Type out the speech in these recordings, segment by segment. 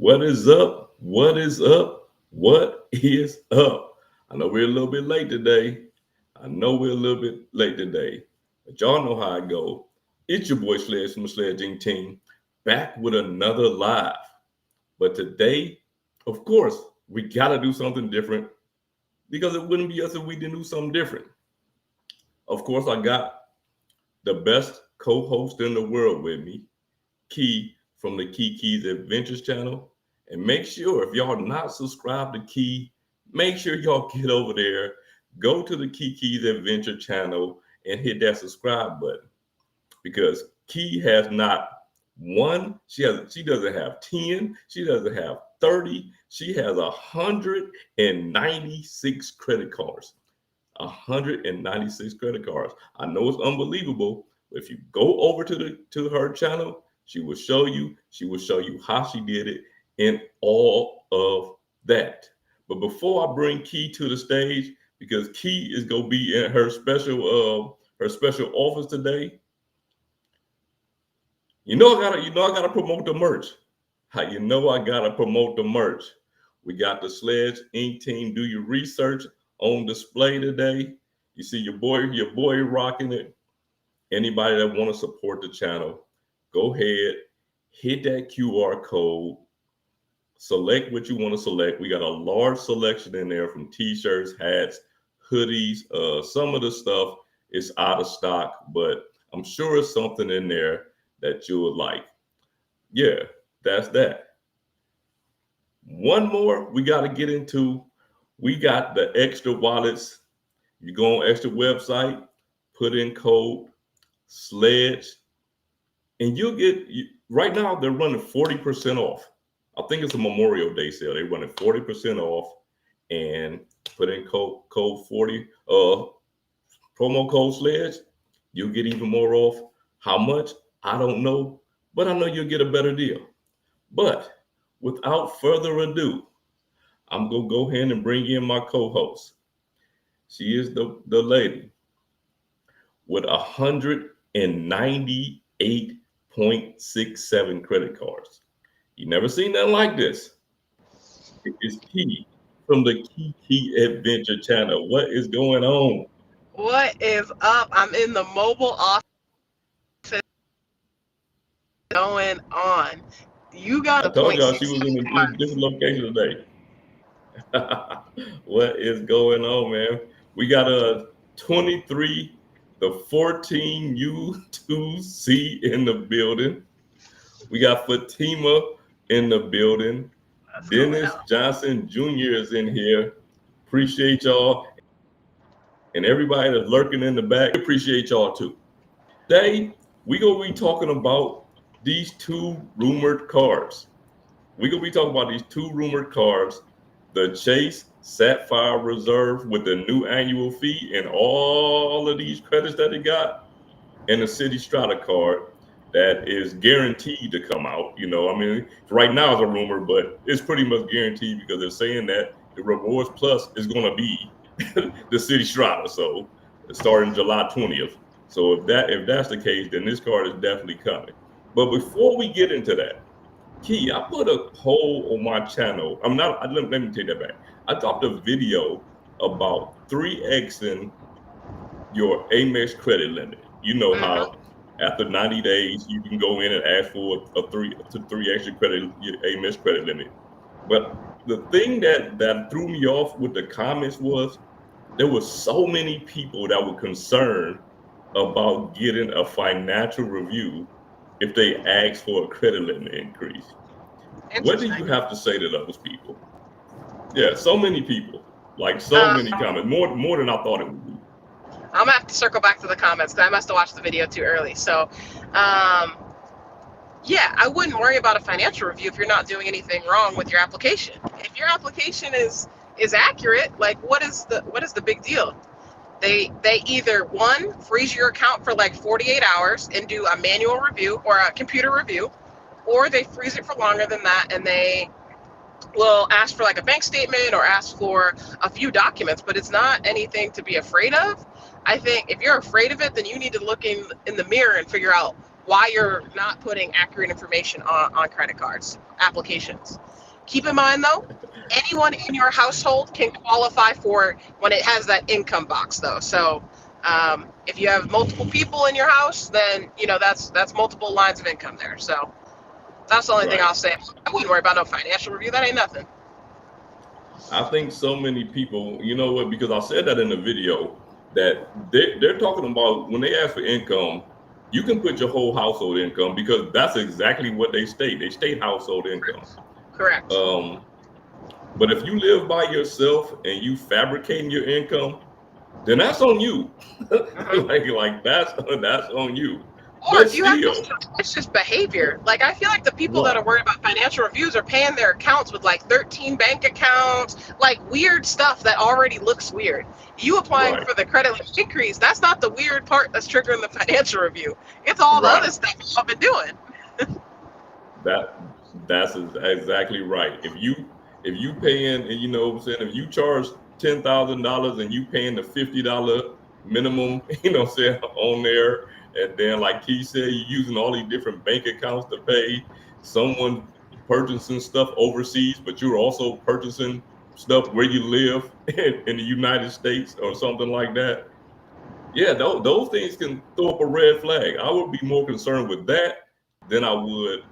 What is up? What is up? What is up? I know we're a little bit late today. But y'all know how I go. It's your boy Sledge from the SledgeInc team, back with another live. But today, of course, we gotta do something different because it wouldn't be us if we didn't do something different. Of course, I got the best co-host in the world with me, Key from the Key's Adventures channel. And make sure, if y'all not subscribed to Key, make sure y'all get over there, go to the Key's Adventure channel and hit that subscribe button. Because Key has not one, she doesn't have 10, she doesn't have 30, she has 196 credit cards. 196 credit cards. I know it's unbelievable, but if you go over to her channel, she will show you how she did it and all of that. But before I bring Key to the stage, because Key is gonna be in her special office today. I gotta promote the merch. I gotta promote the merch. We got the SledgeInc team. Do your research on display today. You see your boy rocking it. Anybody that want to support the channel, go ahead, hit that QR code, select what you want to select. We got a large selection in there from t-shirts, hats, hoodies. Some of the stuff is out of stock, but I'm sure it's something in there that you would like. Yeah, that's that. One more we got to get into. We got the extra wallets. You go on extra website, put in code SLEDGE, and you'll get, right now they're running 40% off. I think it's a Memorial Day sale. They're running 40% off, and put in code 40, promo code SLEDGE, you'll get even more off. How much? I don't know, but I know you'll get a better deal. But without further ado, I'm going to go ahead and bring in my co-host. She is the lady with 198.67 credit cards. You never seen nothing like this. It is Key from the Key Adventure channel. What is going on? What is up? I'm in the mobile office. Going on. You got I a told point y'all she six. was in a different location today. What is going on, man? We got a 23, the 14 U2C in the building. We got Fatima in the building. Dennis Johnson Jr. is in here. Appreciate y'all. And everybody that's lurking in the back, appreciate y'all too. Today, we're going to be talking about these two rumored cards. We're going to be talking about these two rumored cards, the Chase Sapphire Reserve with the new annual fee and all of these credits that they got, and the City Strata card that is guaranteed to come out. Right now it's a rumor, but it's pretty much guaranteed because they're saying that the Rewards Plus is going to be the City Strata. So it's starting July 20th. So if that's the case, then this card is definitely coming. But before we get into that, Key, I put a poll on my channel. Let me take that back. I dropped a video about 3xing your Amex credit limit. You know how after 90 days you can go in and ask for a 3 extra credit, your Amex credit limit. But the thing that threw me off with the comments was there were so many people that were concerned about getting a financial review if they ask for a credit limit increase. What do you have to say to those people? Yeah, so many people, like so many comments, more than I thought it would be. I'm gonna have to circle back to the comments because I must have watched the video too early. So, yeah, I wouldn't worry about a financial review if you're not doing anything wrong with your application. If your application is accurate, like what is the big deal? They either one freeze your account for like 48 hours and do a manual review or a computer review, or they freeze it for longer than that and they will ask for like a bank statement or ask for a few documents, but it's not anything to be afraid of. I think if you're afraid of it, then you need to look in the mirror and figure out why you're not putting accurate information on credit cards applications. Keep in mind though, anyone in your household can qualify for it when it has that income box though. So if you have multiple people in your house, then that's multiple lines of income there. So that's the only thing I'll say. I wouldn't worry about no financial review. That ain't nothing. I think so many people, you know what, because I said that in the video, that they're talking about when they ask for income, you can put your whole household income because that's exactly what they state. They state household income. Correct. But if you live by yourself and you fabricating your income, then that's on you. like that's on you. Or if you have it's just behavior. Like I feel like the people that are worried about financial reviews are paying their accounts with like 13 bank accounts, like weird stuff that already looks weird. You applying for the credit limit increase, that's not the weird part that's triggering the financial review. It's all the other stuff I've been doing. That's exactly right. If you paying, you know what I'm saying, if you charge $10,000 and you paying the $50 minimum, you know what I'm saying, on there, and then like he said, you're using all these different bank accounts to pay, someone purchasing stuff overseas, but you're also purchasing stuff where you live in the United States or something like that. Yeah, those things can throw up a red flag. I would be more concerned with that than I would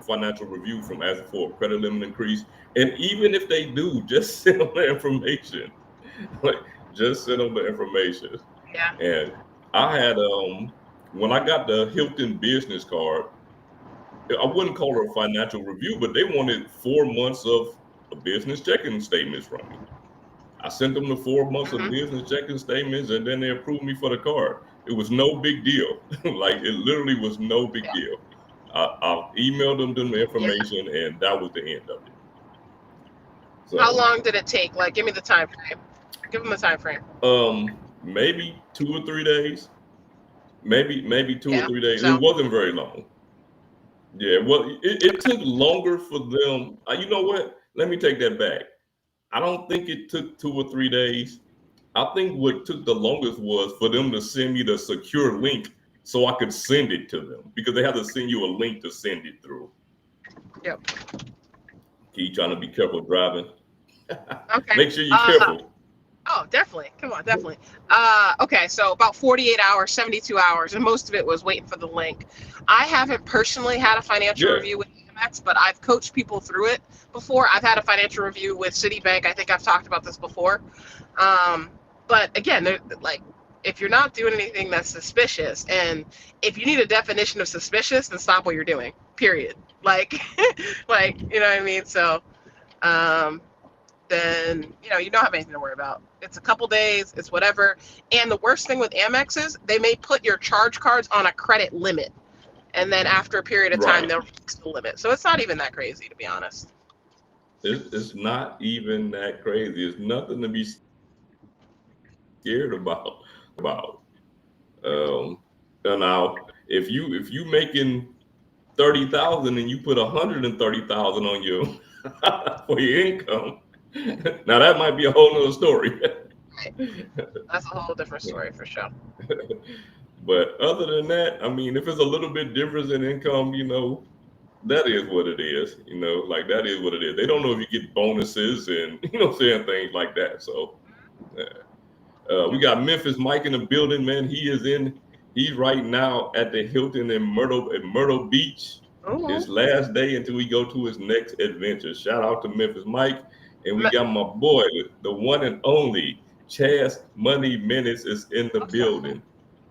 financial review from asking for a credit limit increase. And even if they do, just send them the information. Like, just send them the information. Yeah. And I had when I got the Hilton business card, I wouldn't call it a financial review, but they wanted 4 months of business checking statements from me. I sent them the 4 months of business checking statements, and then they approved me for the card. It was no big deal. Like, it literally was no big deal. I emailed them the information, and that was the end of it. So, how long did it take? Like, give me the time frame. Give them the time frame. Maybe 2 or 3 days. Maybe 2 or 3 days. It wasn't very long. Yeah, well, it took longer for them. You know what? Let me take that back. I don't think it took 2 or 3 days. I think what took the longest was for them to send me the secure link so I could send it to them, because they have to send you a link to send it through. Yep. Keep trying to be careful driving. Okay. Make sure you're careful. Oh, definitely. Come on, definitely. Okay, so about 48 hours, 72 hours, and most of it was waiting for the link. I haven't personally had a financial review with Amex, but I've coached people through it before. I've had a financial review with Citibank. I think I've talked about this before. But again, like, if you're not doing anything that's suspicious, and if you need a definition of suspicious, then stop what you're doing, period. Like, like, you know what I mean? So, then you don't have anything to worry about. It's a couple days, it's whatever. And the worst thing with Amex is they may put your charge cards on a credit limit, and then after a period of time they'll fix the limit. So it's not even that crazy, to be honest. It's not even that crazy. It's nothing to be scared about. Now, if you making 30,000 and you put 130,000 on your for your income, now that might be a whole nother story. Right. That's a whole different story for sure. But other than that, I mean, if it's a little bit difference in income, that is what it is. Like, that is what it is. They don't know if you get bonuses and things like that. So we got Memphis Mike in the building, man. He's right now at the Hilton in Myrtle Beach. Ooh. His last day until we go to his next adventure. Shout out to Memphis Mike. And we got my boy, the one and only Chaz Money Menace is in the building.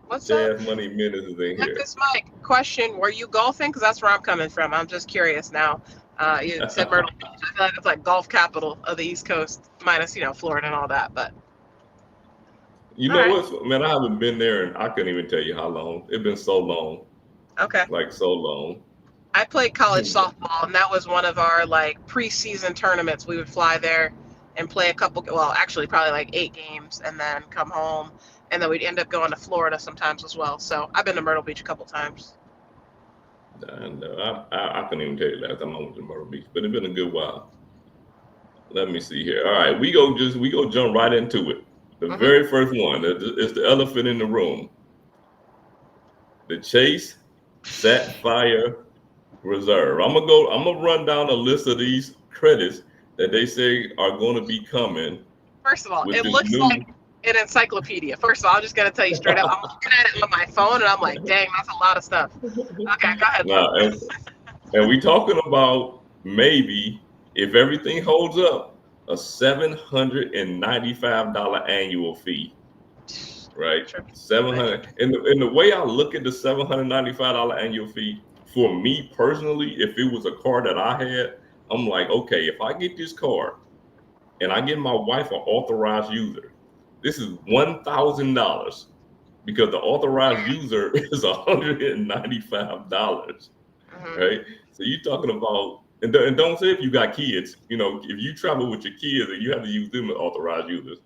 What's up? Chaz Money Menace is in here. Memphis Mike, question, were you golfing? Because that's where I'm coming from. I'm just curious now. You said Myrtle Beach. I feel like it's like golf capital of the East Coast, minus, Florida and all that. But what, man, I haven't been there, and I couldn't even tell you how long. It's been so long. Okay. Like, so long. I played college softball, and that was one of our like preseason tournaments. We would fly there and play actually probably like 8 games, and then come home, and then we'd end up going to Florida sometimes as well. So I've been to Myrtle Beach a couple times. And I couldn't even tell you last time I went to Myrtle Beach, but it's been a good while. Let me see here. All right, we go jump right into it. The very first one is the elephant in the room. The Chase Sapphire Reserve. I'm gonna run down a list of these credits that they say are going to be coming First of all, with it this looks new. like an encyclopedia. First of all, I'm just gonna tell you straight up. I'm looking at it on my phone, and I'm like, dang, that's a lot of stuff. Okay, go ahead. Nah, and we talking about maybe if everything holds up, a $795 annual fee, right? 700. And the way I look at the $795 annual fee, for me personally, if it was a car that I had, I'm like, okay, if I get this car and I get my wife an authorized user, this is $1,000 because the authorized user is $195, right? So you're talking about, and don't say if you got kids, if you travel with your kids and you have to use them as authorized users,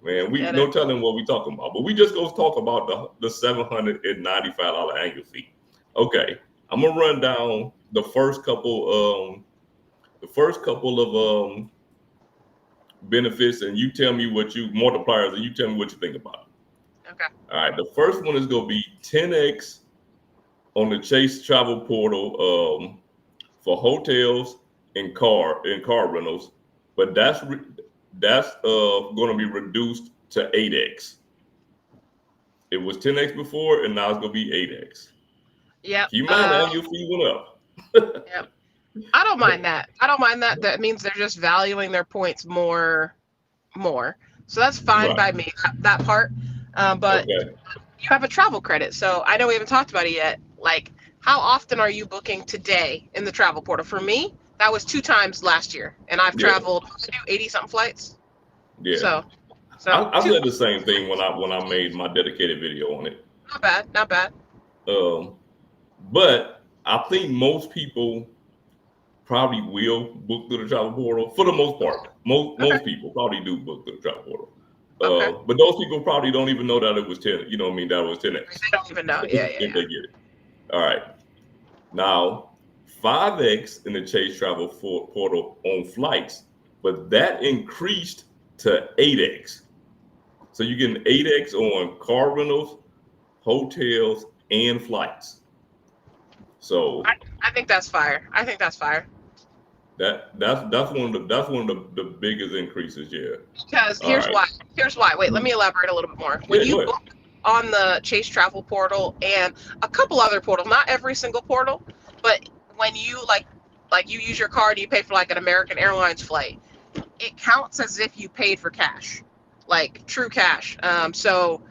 man, we no telling what we talking about. But we just go talk about the $795 annual fee. Okay, I'm gonna run down the first couple of benefits, and you tell me what you multipliers, and you tell me what you think about it. Okay. All right, the first one is gonna be 10x on the Chase Travel Portal for hotels and car rentals, but that's going to be reduced to 8x. It was 10x before, and now it's going to be 8x. Yep. Keep in mind, the annual fee went up. Yep. I don't mind that. That means they're just valuing their points more. So that's fine Right. by me, that part. But Okay. you have a travel credit. So I know we haven't talked about it yet. Like, how often are you booking today in the travel portal? For me, that was 2 times last year. And I've traveled, I do 80 something flights. Yeah. So I said the same thing when I made my dedicated video on it. Not bad. But I think most people probably will book through the travel portal for the most part. Most people probably do book through the travel portal. But those people probably don't even know that it was 10. You know what I mean? That it was 10x. They don't even know. Yeah. If they get it. All right. Now, 5x in the Chase Travel Portal on flights, but that increased to 8x. So you're getting 8x on car rentals, hotels, and flights. So I think that's fire. That's one of the biggest increases, yeah. Because here's why. Wait, let me elaborate a little bit more. When you book on the Chase Travel Portal and a couple other portals, not every single portal, but when you like you use your card, you pay for like an American Airlines flight, it counts as if you paid for cash, like true cash. So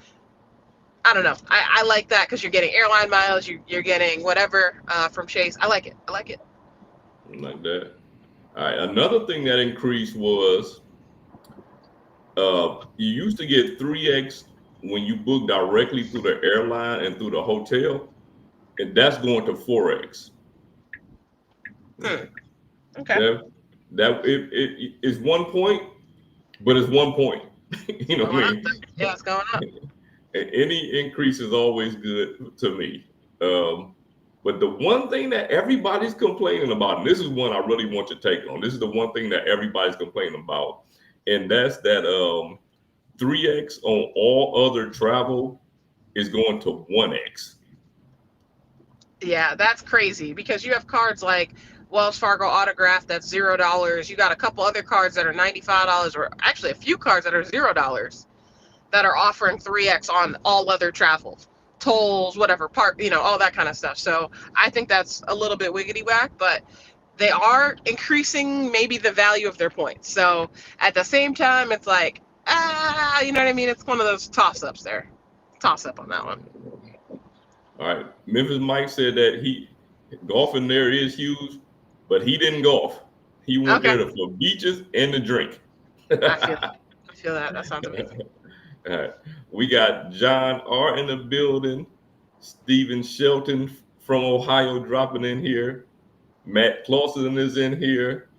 I don't know. I like that because you're getting airline miles, you're getting whatever from Chase. I like it. Like that. All right. Another thing that increased was you used to get 3x when you book directly through the airline and through the hotel, and that's going to 4x. Okay. That it is 1 point, but it's 1 point. You know what I mean? Yeah, it's going up. Any increase is always good to me. But the one thing that everybody's complaining about, and this is one I really want your take on. This is the one thing that everybody's complaining about, and that's that 3x on all other travel is going to 1x. Yeah, that's crazy because you have cards like Wells Fargo Autograph that's $0. You got a couple other cards that are $95, or actually a few cards that are $0 that are offering 3x on all other travel, tolls, whatever, all that kind of stuff. So I think that's a little bit wiggity whack, but they are increasing maybe the value of their points. So at the same time, it's like, you know what I mean? It's one of those toss-ups there. Toss-up on that one. All right. Memphis Mike said that golfing there is huge, but he didn't golf. He went there for beaches and the drink. I feel that. That sounds amazing. All right. We got John R. in the building. Stephen Shelton from Ohio dropping in here. Matt Clausen is in here.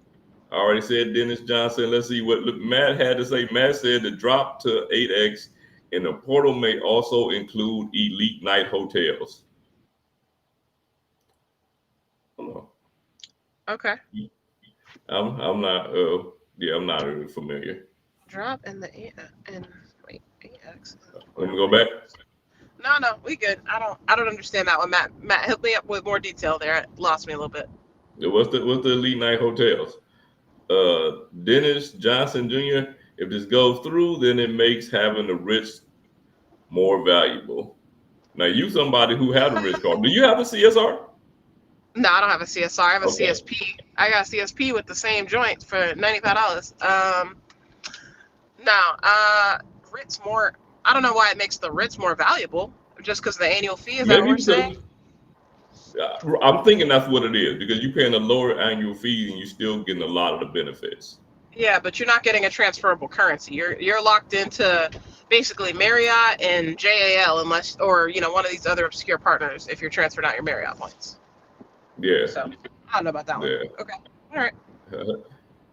I already said Dennis Johnson. Let's see what Matt had to say. Matt said the drop to 8x and the portal may also include elite night hotels. Okay. I'm not. I'm not really familiar. Drop in the wait, 8x. Let me go back. No, we good. I don't understand that one. Matt, help me up with more detail there. It lost me a little bit. What's the Elite Night hotels? Dennis Johnson Jr. If this goes through, then it makes having the rich more valuable. Now, you somebody who had a rich card. Do you have a CSR? No, I don't have a CSR. I have a Okay. CSP. I got a CSP with the same joint for $95. No, Ritz more. I don't know why it makes the Ritz more valuable. Just because the annual fee, is that what Maybe we're saying? I'm thinking that's what it is, because you're paying a lower annual fee and you're still getting a lot of the benefits. Yeah, but you're not getting a transferable currency. You're locked into basically Marriott and JAL, unless, or one of these other obscure partners, if you're transferring out your Marriott points. Yeah. So I don't know about that one. Yeah. Okay. All right.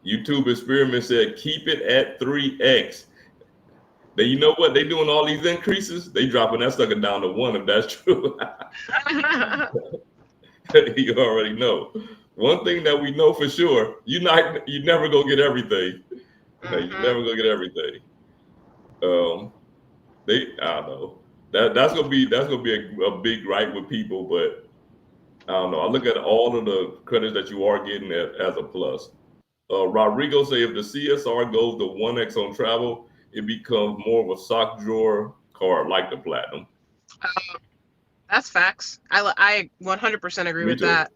YouTube Experiment said keep it at 3x. Then you know what? They doing all these increases. They dropping that sucker down to 1 if that's true. You already know. One thing that we know for sure, you never go get everything. You never go get everything. I don't know. That's gonna be a big gripe with people, but I don't know. I look at all of the credits that you are getting as a plus. Rodrigo say if the CSR goes to 1x on travel, it becomes more of a sock drawer card like the platinum. That's facts. I 100% agree with that.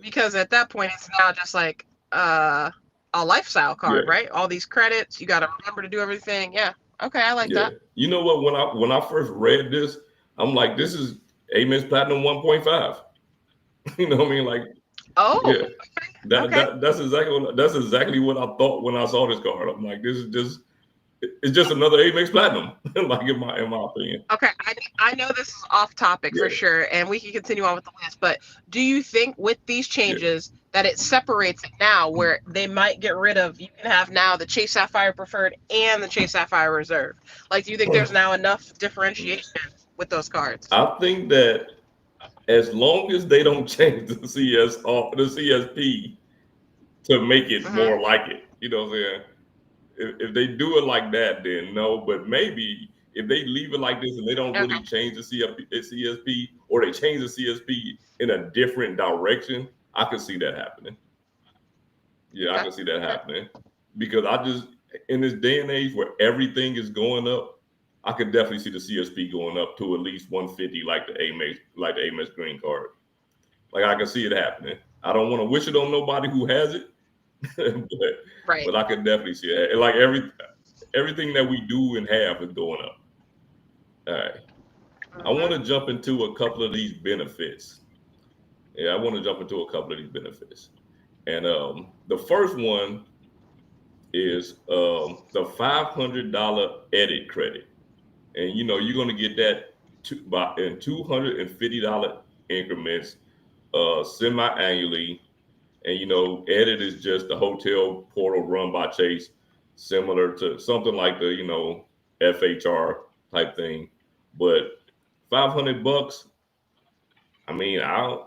Because at that point, it's now just like a lifestyle card, right? All these credits, you got to remember to do everything. Yeah. Okay, I like that. You know what? When I first read this, I'm like, this is Amex Platinum 1.5. You know what I mean? Like, okay. That's exactly what I thought when I saw this card. I'm like, it's just another Amex Platinum, like in my opinion. Okay, I know this is off topic for sure, and we can continue on with the list. But do you think with these changes that it separates it now, where they might get rid of, you can have now the Chase Sapphire Preferred and the Chase Sapphire Reserve? Like, do you think there's now enough differentiation with those cards? I think that as long as they don't change the CSP to make it more like it, you know what I'm saying? If they do it like that, then no. But maybe if they leave it like this and they don't really change the CSP, or they change the CSP in a different direction, I could see that happening. Yeah, I can see that happening, because in this day and age where everything is going up, I could definitely see the CSP going up to at least 150, like the Amex Green Card. Like, I can see it happening. I don't want to wish it on nobody who has it, but I can definitely see it. Like everything that we do and have is going up. All right. I want to jump into a couple of these benefits. Yeah, I want to jump into a couple of these benefits. And the first one is the $500 edit credit. And you're going to get that in $250 increments, semi-annually. And edit is just the hotel portal run by Chase, similar to something like the FHR type thing. But $500, I mean, I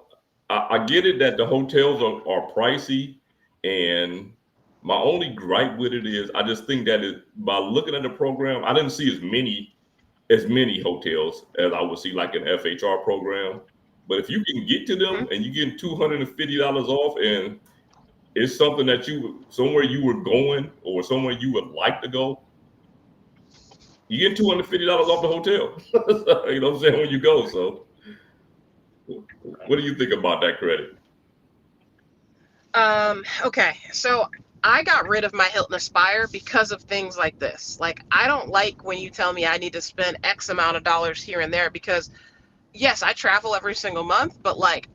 get it that the hotels are pricey, and my only gripe with it is I just think that by looking at the program, I didn't see as many hotels as I would see like an FHR program. But if you can get to them and you're getting $250 off, and it's something that somewhere you were going or somewhere you would like to go, you get $250 off the hotel. You know what I'm saying, when you go. So what do you think about that credit? Okay, so I got rid of my Hilton Aspire because of things like this. Like, I don't like when you tell me I need to spend X amount of dollars here and there, because yes, I travel every single month, but like,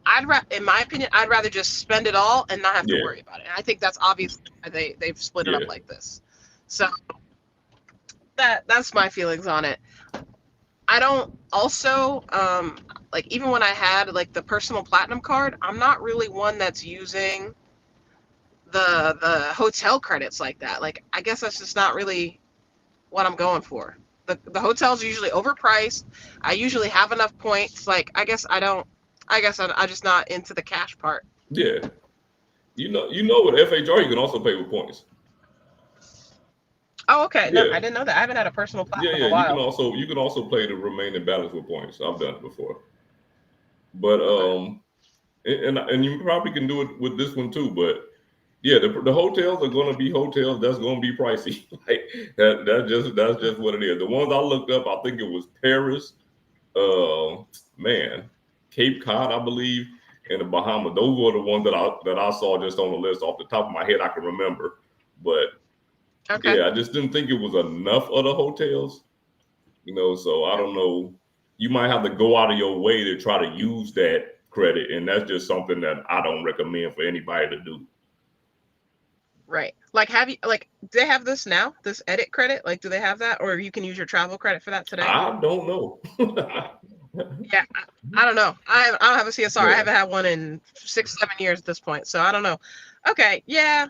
in my opinion, I'd rather just spend it all and not have to worry about it. And I think that's obviously why they've split it up like this. So that's my feelings on it. I don't also like, even when I had like the personal platinum card, I'm not really one that's using the hotel credits like that. Like, I guess that's just not really what I'm going for. The hotels are usually overpriced. I usually have enough points. Like, I'm just not into the cash part. Yeah. With FHR, you can also pay with points. Oh, okay. No, Yeah, I didn't know that. I haven't had a personal yeah, platform yeah. in a while. You can also play the remaining balance with points. I've done it before, but Okay. and you probably can do it with this one too. But yeah, the hotels are going to be hotels. That's going to be pricey. Like that's just what it is. The ones I looked up, I think it was Paris, uh, man, Cape Cod, I believe, and the Bahamas. Those were the ones that I saw just on the list off the top of my head. I can remember, but Okay. yeah, I just didn't think it was enough of the hotels. So I Yeah. don't know. You might have to go out of your way to try to use that credit, and that's just something that I don't recommend for anybody to do. Right. Like, have you like? Do they have this now? This edit credit? Like, do they have that, or you can use your travel credit for that today? I don't know. Yeah. I don't know. I don't have a CSR. I Yeah, haven't had one in 6, 7 years at this point, so I don't know. Okay. Yeah.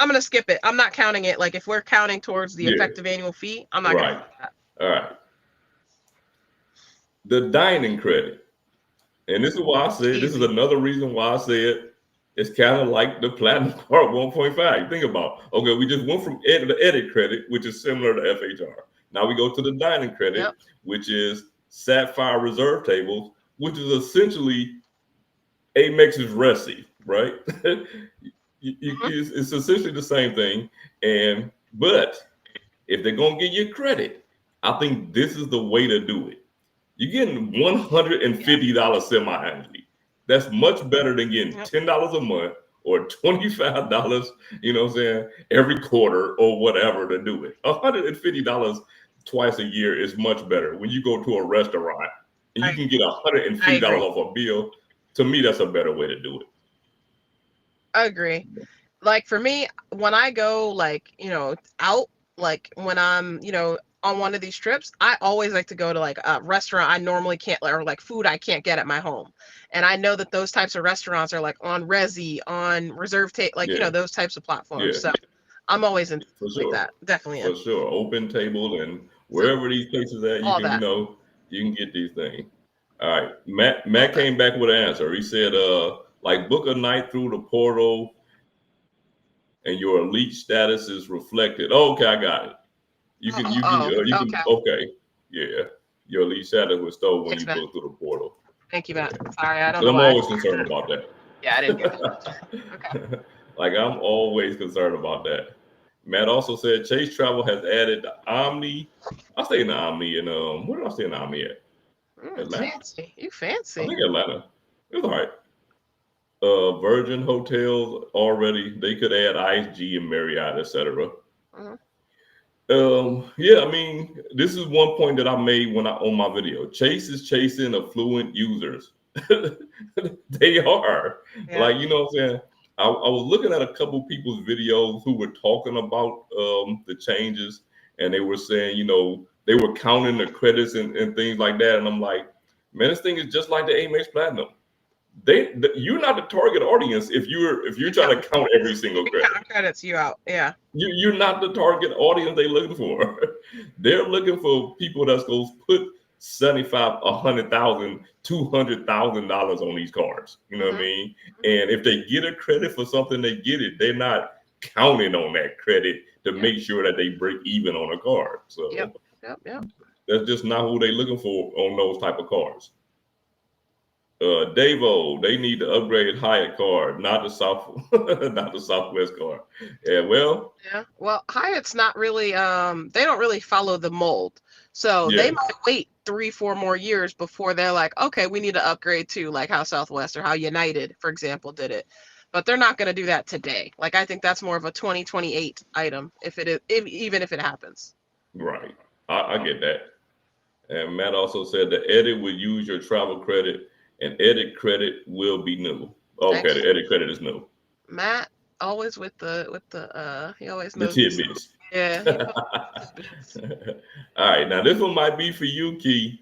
I'm gonna skip it. I'm not counting it. Like, if we're counting towards the yeah, effective annual fee, I'm not gonna right. do that. All right. The dining credit, and this is why I said this is Easy. another reason why I said it's kind of like the platinum card 1.5. Think about, okay, we just went from the edit credit, which is similar to FHR. Now we go to the dining credit, Yep. which is Sapphire reserve tables, which is essentially Amex's Resi, right? Hmm. It's essentially the same thing, but if they're gonna give you credit, I think this is the way to do it. You're getting Yeah. $150 semi-annually. That's much better than getting Yep. $10 a month or $25, what I'm saying, every quarter or whatever to do it. $150 twice a year is much better. When you go to a restaurant and you I can get I $150 agree. off a bill, to me, that's a better way to do it. I agree. Like, for me, when I go, like, out, like when I'm, on one of these trips, I always like to go to like a restaurant I normally can't, or like food I can't get at my home. And I know that those types of restaurants are like on Resi, on Reserve Take, like, Yeah, those types of platforms. yeah, So I'm always in for like sure. that. Definitely For in. sure. Open table and So wherever these places at, all that. you can get these things. All right. Matt All that. came back with an answer. He said, like book a night through the portal and your elite status is reflected. Oh, okay, I got it. You can Okay. okay. Yeah. Your elite status was stolen when Thanks, you Matt. booked through the portal. Thank you, Matt. Sorry, I don't Because know I'm why. always concerned about Yeah, I didn't get that. that. Okay. Like I'm always concerned about that. Matt also said Chase Travel has added the Omni. I stay in the Omni and where did I stay in the Omni at? Atlanta? Fancy. You I fancy. think Atlanta. It was all right. Virgin Hotels already. They could add IHG and Marriott, etc. Mhm. Yeah, I mean, this is one point that I made when I on my video. Chase is chasing affluent users. They are. Yeah. Like, what I'm saying? I was looking at a couple people's videos who were talking about the changes, and they were saying, they were counting the credits and things like that. And I'm like, man, this thing is just like the Amex Platinum. You're not the target audience if you're You count, trying to count every single you credit. count credits, you out. Yeah. You're not the target audience they're looking for. They're looking for people that's going to put 75, 100,000, $200,000 on these cards. You know what I Hmm. mean? And if they get a credit for something, they get it. They're not counting on that credit to Yep. make sure that they break even on a card. Yep. So Yep. that's just not who they're looking for on those type of cards. Davo, they need to upgrade Hyatt card, not the South, not the Southwest card. Yeah, well, Yeah. Well, Hyatt's not really, they don't really follow the mold. So they yeah, might wait 3, 4 more years before they're like, okay, we need to upgrade to like how Southwest or how United, for example, did it. But they're not going to do that today. Like, I think that's more of a 2028 item, if it is, even if it happens. right. I get that. And Matt also said the edit will use your travel credit, and edit credit will be new. Okay, Thanks, the edit credit is new. Matt. Always he always The knows me. tidbits. Yeah, he knows tidbits. All right, now this one might be for you, Key.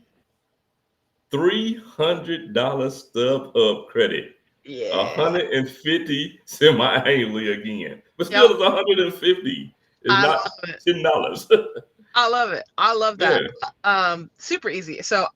$300 stub up credit. Yeah. 150 semi-annually again. But Yep. still it's 150. It's I not love it. $10. I love it. I love that. Yeah. Super easy. So,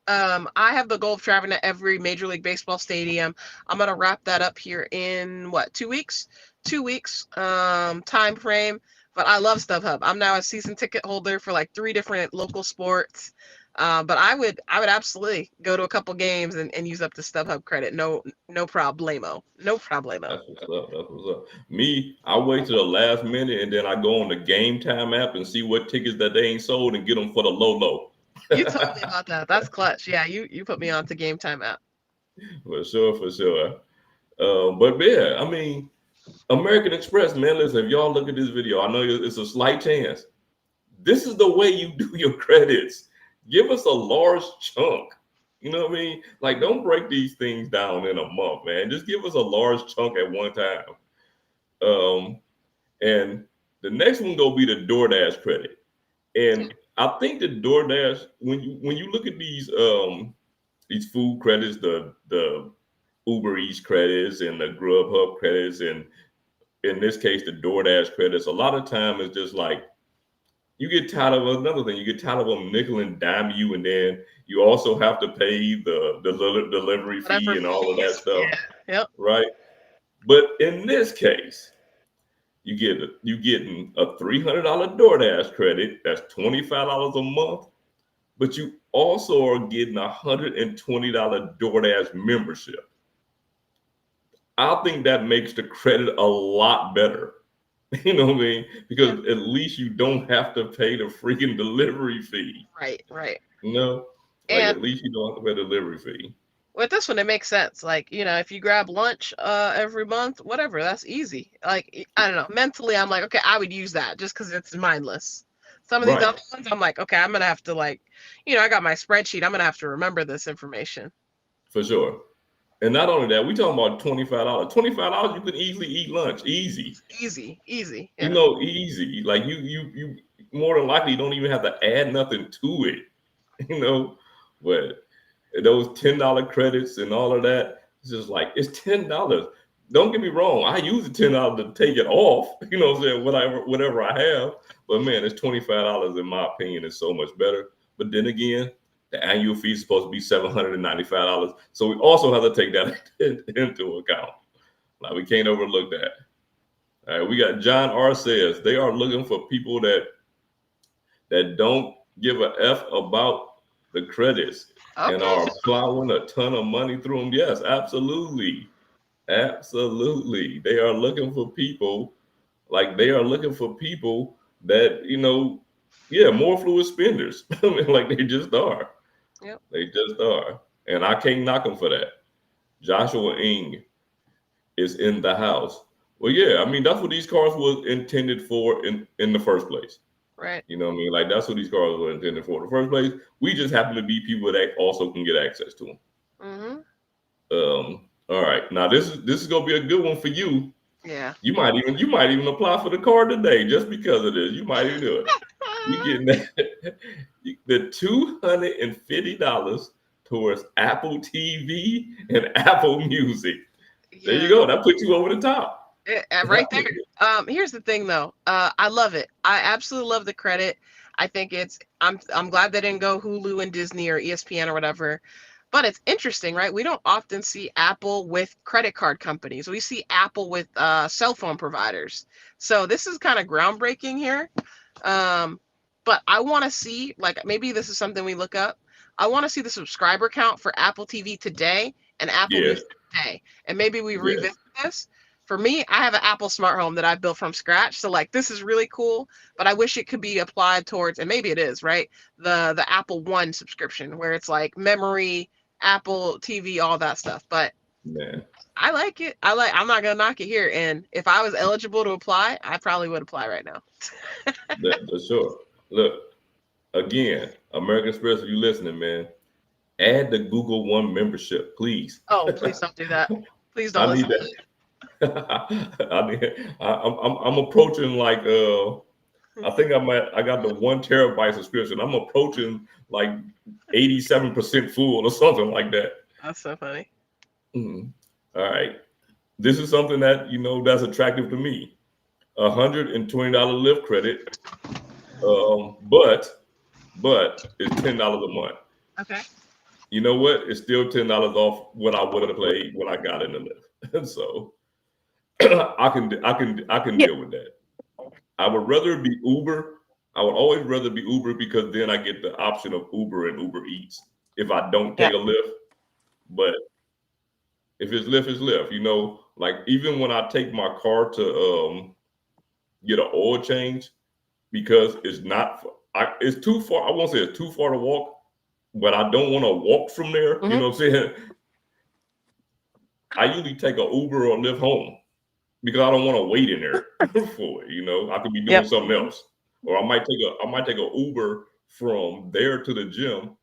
I have the goal of traveling to every Major League Baseball stadium. I'm gonna wrap that up here in what, 2 weeks? 2 weeks time frame. But I love StubHub. I'm now a season ticket holder for like 3 different local sports. But I would absolutely go to a couple games and use up the StubHub credit. No problemo. No problemo. That's what's up. That's what's up. Me, I wait to the last minute and then I go on the Game Time app and see what tickets that they ain't sold and get them for the low. You told me about that. That's clutch. Yeah, you put me on to Game Time app. For sure, for sure. But yeah, I mean, American Express, man, listen, if y'all look at this video, I know it's a slight chance. This is the way you do your credits. Give us a large chunk. You know what I mean? Like, don't break these things down in a month, man. Just give us a large chunk at one time. And the next one gonna be the DoorDash credit. And I think the DoorDash, when you look at these food credits, the Uber Eats credits and the Grubhub credits, and in this case the DoorDash credits, a lot of time it's just like you get tired of another thing. You get tired of them nickel and dime you, and then you also have to pay the delivery fee and all of that stuff. Yeah. Yep. Right. But in this case, you getting a $300 DoorDash credit. That's $25 a month. But you also are getting a $120 DoorDash membership. I think that makes the credit a lot better. You know what I mean? Because at least you don't have to pay the freaking delivery fee. Right. You know? Like, at least you don't have to pay the delivery fee. With this one, it makes sense. Like, if you grab lunch every month, whatever, that's easy. Like, I don't know. Mentally, I'm like, okay, I would use that just because it's mindless. Some of these other ones, I'm like, okay, I'm going to have to I got my spreadsheet. I'm going to have to remember this information. For sure. And not only that, we talking about $25. $25, you can easily eat lunch. Easy. Easy. Yeah. Easy. Like you more than likely don't even have to add nothing to it. But those $10 credits and all of that, it's just like, it's $10. Don't get me wrong. I use the $10 to take it off, what I'm saying, whatever I have. But man, it's $25 in my opinion is so much better. But then again, the annual fee is supposed to be $795. So we also have to take that into account. Like, we can't overlook that. All right, we got John R. says they are looking for people that don't give a F about the credits and are plowing a ton of money through them. Yes, absolutely. Absolutely. They are looking for people that, more fluid spenders. I mean, like, they just are. Yep. They just are. And I can't knock them for that. Joshua Ng is in the house. Well, yeah, I mean, that's what these cars were intended for in the first place. Right. You know what I mean? Like, that's what these cars were intended for in the first place. We just happen to be people that also can get access to them. Mm-hmm. All right. Now, this is gonna be a good one for you. Yeah. You might even apply for the car today just because of this. You might even do it. You getting the $250 towards Apple TV and Apple Music. Yeah. There you go. That puts you over the top. Right there. Here's the thing, though. I love it. I absolutely love the credit. I think I'm glad they didn't go Hulu and Disney or ESPN or whatever. But it's interesting, right? We don't often see Apple with credit card companies. We see Apple with cell phone providers. So this is kind of groundbreaking here. But I want to see, like, maybe this is something we look up. I want to see the subscriber count for Apple TV today and Apple Music today. And maybe we revisit this. For me, I have an Apple smart home that I built from scratch. So, like, this is really cool, but I wish it could be applied towards, and maybe it is, right? The Apple One subscription, where it's like memory, Apple TV, all that stuff. But I like it. I'm not gonna knock it here. And if I was eligible to apply, I probably would apply right now. For sure. Look, again, American Express, if you listening, man, add the Google One membership, please. Oh, please don't do that. Please don't. I need that. I'm approaching like I think I got the 1 terabyte subscription. I'm approaching like 87% full or something like that. That's so funny. Mm-hmm. All right. This is something that, that's attractive to me. $120 Lyft credit. But it's $10 a month. Okay. You know what? It's still $10 off what I would have paid when I got in the Lyft. So I can deal with that. I would rather be Uber. I would always rather be Uber because then I get the option of Uber and Uber Eats if I don't take Yeah. a Lyft. But if it's Lyft, it's Lyft. Like even when I take my car to get an oil change because it's not. It's too far. I won't say it's too far to walk, but I don't want to walk from there. You Hmm. know what I'm saying? I usually take a Uber or Lyft home because I don't want to wait in there for it. I could be doing Yep. something else, or I might take a Uber from there to the gym,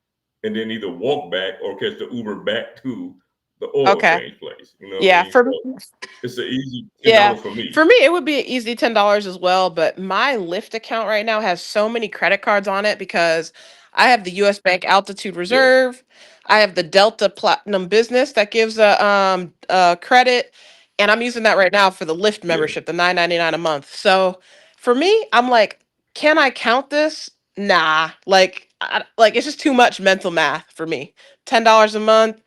and then either walk back or catch the Uber back to the oil Okay. change place. You know what I Yeah. mean? So it's an easy Yeah, $10 for for me. me, it would be an easy $10 as well. But my Lyft account right now has so many credit cards on it because I have the U.S. Bank Altitude Yeah, Reserve, I have the Delta Platinum Business that gives a credit, and I'm using that right now for the Lyft yeah. membership, the 9.99 a month. So for me, I'm like, can I count this? Nah, like it's just too much mental math for me. $10 a month,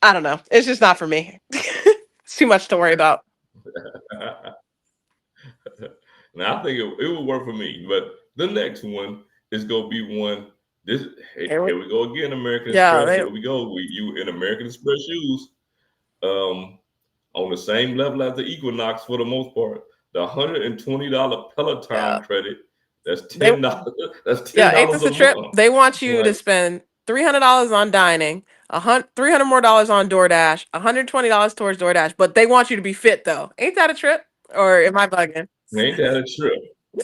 I don't know. It's just not for me. It's too much to worry about. Now I think it would work for me, but the next one is gonna be one. This here we go again, American Yeah, Express. they Here we go. You in American Express shoes, um, on the same level as the Equinox for the most part. The $120 Peloton yeah credit. That's they $10. That's ten yeah, ain't dollars this a a trip? month. They want you Like to spend $300 on dining, 300 more dollars on DoorDash, $120 towards DoorDash, but they want you to be fit though. Ain't that a trip? Or am I bugging? ain't that a trip?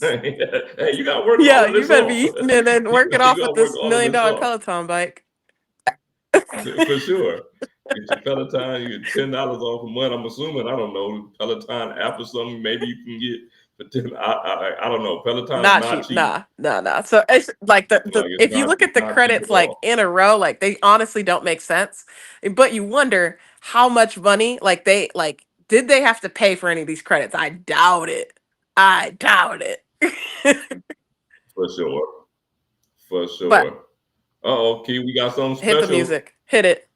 Hey, you gotta work Yeah, all of you this better be off. eating and then work it You off gotta with work this all of million this dollar off. Peloton bike. For sure. Get your Peloton, you get $10 off a month. I'm assuming, I don't know, Peloton app or something. Maybe you can get for 10. I don't know. Peloton is Not not cheap. cheap. Nah, nah, nah. So it's like the Like if you look it's at the not cheap credits at like all. in a row, like they honestly don't make sense. But you wonder how much money like they like did they have to pay for any of these credits? I doubt it. I doubt it. For sure. For But sure. Uh-oh, Key, we got something hit the special. music. Hit it.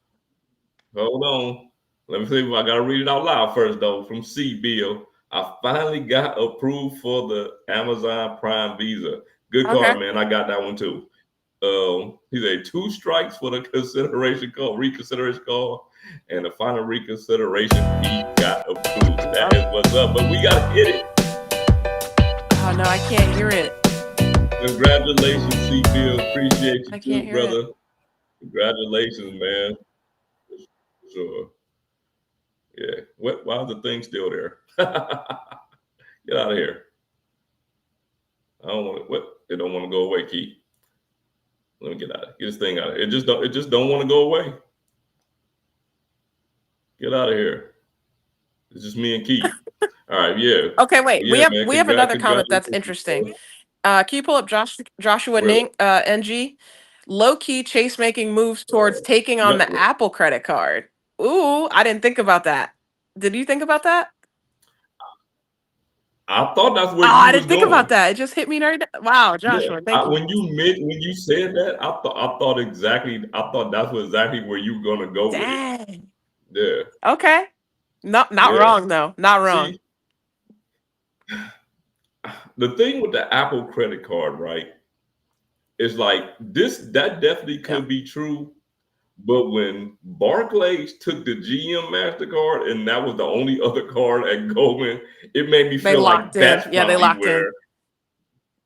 Hold on. Let me see if I gotta read it out loud first though. From C Bill. I finally got approved for the Amazon Prime Visa. Good Okay. card, man. I got that one too. He said 2 strikes for the consideration call, reconsideration call, and the final reconsideration he got approved. That Oh, is what's up. But we gotta hit it. oh no, I can't hear it. Congratulations, C Bill. Appreciate you I can't too, hear it. brother. Congratulations, man. For sure. Yeah. What? Why is the thing still there? Get out of here. I don't want to. What? It don't want to go away, Keith. Let me get out. Get this thing out of here. It just don't. It just don't want to go away. Get out of here. It's just me and Keith. All right. Yeah. Okay, wait. We Yeah, have man. we have another comment that's Congratulations. interesting. Can you pull up Joshua Where? NG? Low key chase making moves towards taking on Let, the Apple credit card. Ooh, I didn't think about that. Did you think about that? I thought that's Oh, where you I was didn't think about going. that. It just hit me right now. Wow, Yeah. Joshua, thank you. When you said that, I thought exactly. I thought that's exactly where you were gonna go with it. Dang. Yeah. Okay. Not Yeah. wrong though. Not wrong. See, the thing with the Apple credit card, right? Is like this. That definitely Yeah. could be true. But when Barclays took the GM Mastercard and that was the only other card at Goldman, it made me They feel locked like in. that's Yeah, they probably locked in. where,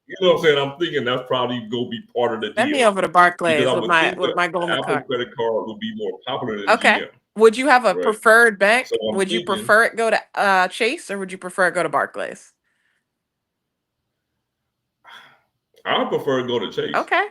you know what I'm saying? I'm thinking that's probably gonna be part of the Send me deal over to because Barclays I with would my think with the my Goldman Apple card. credit card would be more popular than Okay. GM, Would you have a right? preferred So bank? I'm Would you thinking prefer it go to Chase or would you prefer it go to Barclays? I prefer to go to Chase. Okay.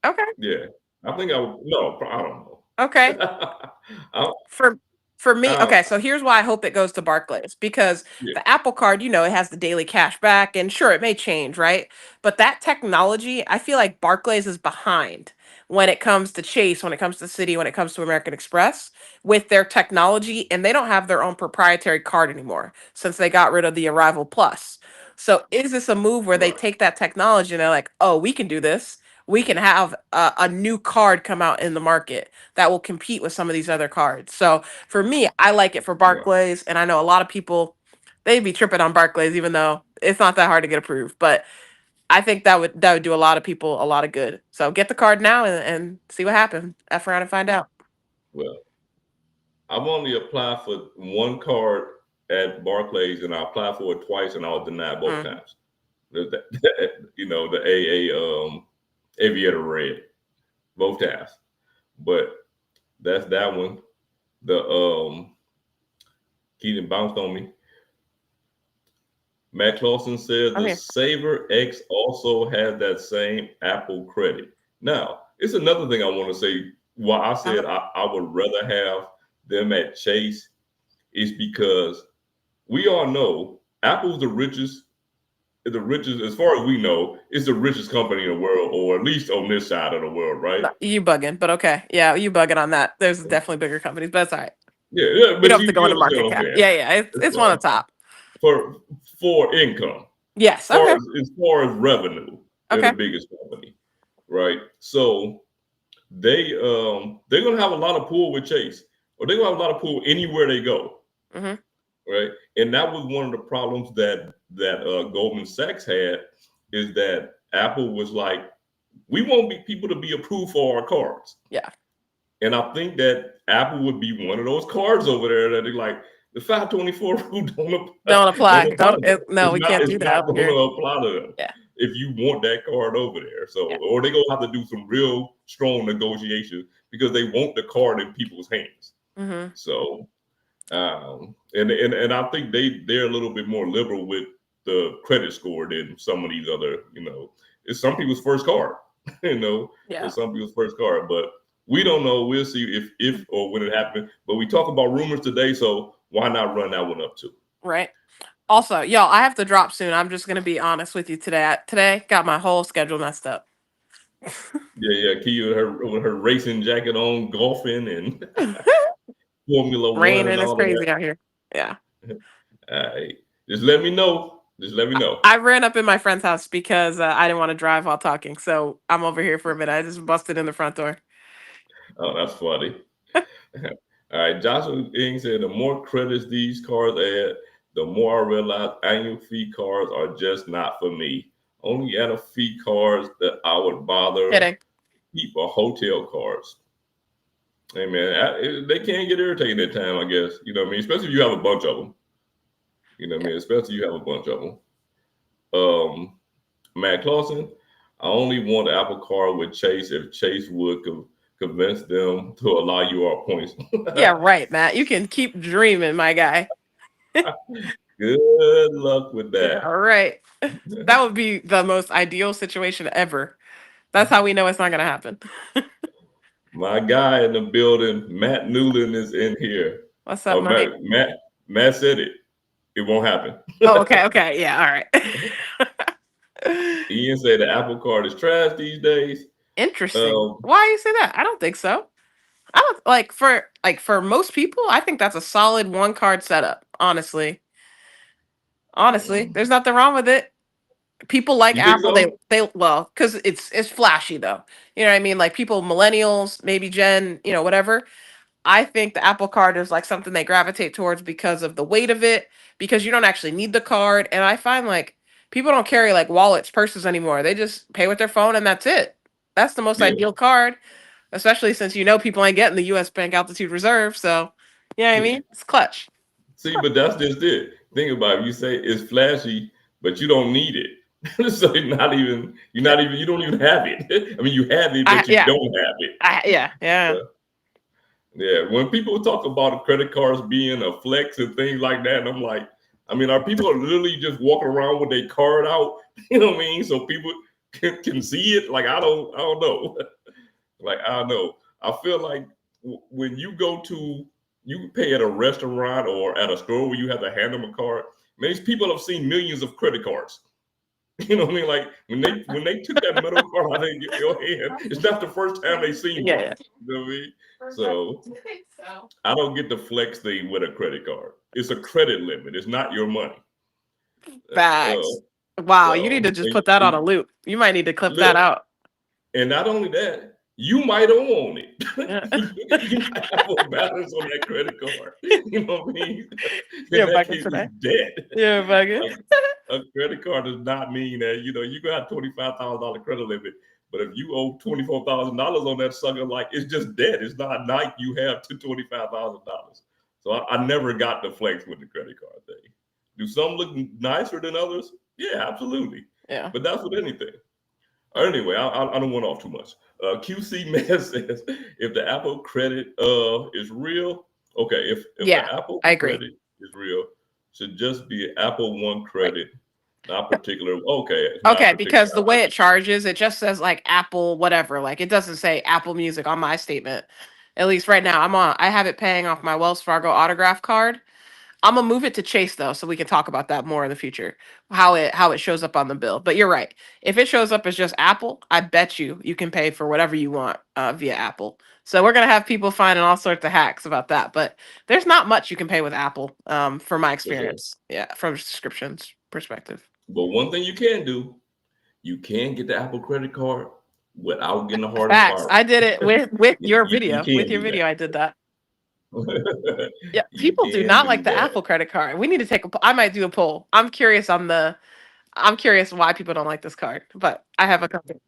Okay. Yeah, I think I would. No, I don't know. Okay. I, For for me, I, okay, so here's why I hope it goes to Barclays because yeah, the Apple Card, it has the daily cash back, and sure, it may change, right? But that technology, I feel like Barclays is behind when it comes to Chase, when it comes to Citi, when it comes to American Express with their technology, and they don't have their own proprietary card anymore since they got rid of the Arrival Plus. So is this a move where they right, take that technology and they're like, oh, we can do this? We can have a new card come out in the market that will compete with some of these other cards. So for me, I like it for right, Barclays, and I know a lot of people they'd be tripping on Barclays, even though it's not that hard to get approved. But I think that would do a lot of people a lot of good. So get the card now and see what happens. F around and find out. Well, I've only applied for one card at Barclays, and I applied for it twice, and I was denied both times. The AA Aviator Red, both times. But that's that one. The Keaton bounced on me. Matt Clausen says the Saver X also has that same Apple credit. Now, it's another thing I want to say. Why I said I would rather have them at Chase is because we all know Apple's the richest, as far as we know, is the richest company in the world, or at least on this side of the world, right? You bugging, but okay. Yeah, you bugging on that. There's definitely bigger companies, but it's all right. Yeah, we don't have to go into market cap. Yeah, it's one on top. For income. Yes, as far as revenue, they're the biggest company, right? So they're gonna have a lot of pull with Chase, or they're gonna have a lot of pull anywhere they go, right? And that was one of the problems that Goldman Sachs had, is that Apple was like, we want people to be approved for our cards. Yeah. And I think that Apple would be one of those cards over there that they're like, the 524 rule don't apply. No, we can't do that. It's not going to apply to them. Yeah. If you want that card over there. So, or they're going to have to do some real strong negotiations because they want the card in people's hands. So, and I think they're a little bit more liberal with the credit score than some of these other, it's some people's first card, it's some people's first card, but we don't know. We'll see if or when it happens. But we talk about rumors today, so why not run that one up too? Right. Also, y'all, I have to drop soon. I'm just gonna be honest with you today. Today got my whole schedule messed up. Yeah. Kia with her racing jacket on, golfing and Formula Raining One. It's crazy out here. Yeah. All right. Just let me know. I ran up in my friend's house because I didn't want to drive while talking. So I'm over here for a minute. I just busted in the front door. Oh, that's funny. All right. Joshua Ing said, the more credits these cards add, the more I realize annual fee cards are just not for me. Only annual fee cards that I would bother keep are hotel cards. Hey, man, they can get irritating at time, I guess. You know what I mean? Especially if you have a bunch of them. You know what I mean? Especially if you have a bunch of them. Matt Clausen, I only want the Apple Card with Chase if Chase would convince them to allow you our points. Yeah, right, Matt. You can keep dreaming, my guy. Good luck with that. All right. That would be the most ideal situation ever. That's how we know it's not going to happen. My guy in the building, Matt Newland, is in here. What's up, Mike? Matt said it. It won't happen. Oh, okay. Yeah, all right. Ian said the Apple Card is trash these days. Interesting. Why you say that? I don't think so. I don't for most people, I think that's a solid one card setup, honestly. There's nothing wrong with it. People like Apple, so? Because it's flashy though. You know what I mean? Like people, millennials, maybe Gen, whatever. I think the Apple Card is like something they gravitate towards because of the weight of it, because you don't actually need the card. And I find like people don't carry like wallets, purses anymore. They just pay with their phone and that's it. That's the most ideal card, especially since people ain't getting the U.S. Bank Altitude Reserve. So, you know what I mean? It's clutch. See, but that's just it. Think about it. You say it's flashy, but you don't need it. So you don't even have it. I mean, you have it, but you don't have it. Yeah. When people talk about credit cards being a flex and things like that, and I'm like, are people literally just walking around with their card out? You know what I mean? So people can see it. Like, I don't know. Like, I don't know. I feel like when you pay at a restaurant or at a store where you have to hand them a card, these people have seen millions of credit cards. You know what I mean? Like when they took that metal card out of your hand, it's not the first time they've seen one. You know what I mean? So I don't get the flex thing with a credit card. It's a credit limit. It's not your money. Facts. Wow, you need to just put that on a loop. You might need to clip that out. And not only that, you might own it. Yeah. You might have a balance on that credit card. You know what I mean? Yeah, In that back in case, today. it's dead. Yeah, back in. A credit card does not mean that, you know, you got $25,000 credit limit, but if you owe $24,000 on that sucker, like, it's just dead. It's not like you have to $25,000. So I never got the flex with the credit card thing. Do some look nicer than others? Yeah, absolutely. Yeah. But that's with anything. Anyway, I don't want off too much. QC Man says, if the Apple credit is real, okay, if Yeah, the Apple I agree. credit is real, should just be Apple One credit, not particular. Okay, Okay, because the way it charges, it just says like Apple whatever. Like it doesn't say Apple Music on my statement. At least right now, I have it paying off my Wells Fargo autograph card. I'm gonna move it to Chase though, so we can talk about that more in the future. How it shows up on the bill. But you're right. If it shows up as just Apple, I bet you can pay for whatever you want via Apple. So we're gonna have people finding all sorts of hacks about that. But there's not much you can pay with Apple, from my experience. Yeah, from subscriptions perspective. But one thing you can do, you can get the Apple credit card without getting a hard Facts. spiral. I did it with your You video. can With your do video, I did that. Yeah, You people do can not do like the that. Apple credit card. We need to take I might do a poll. I'm curious why people don't like this card, but I have a couple.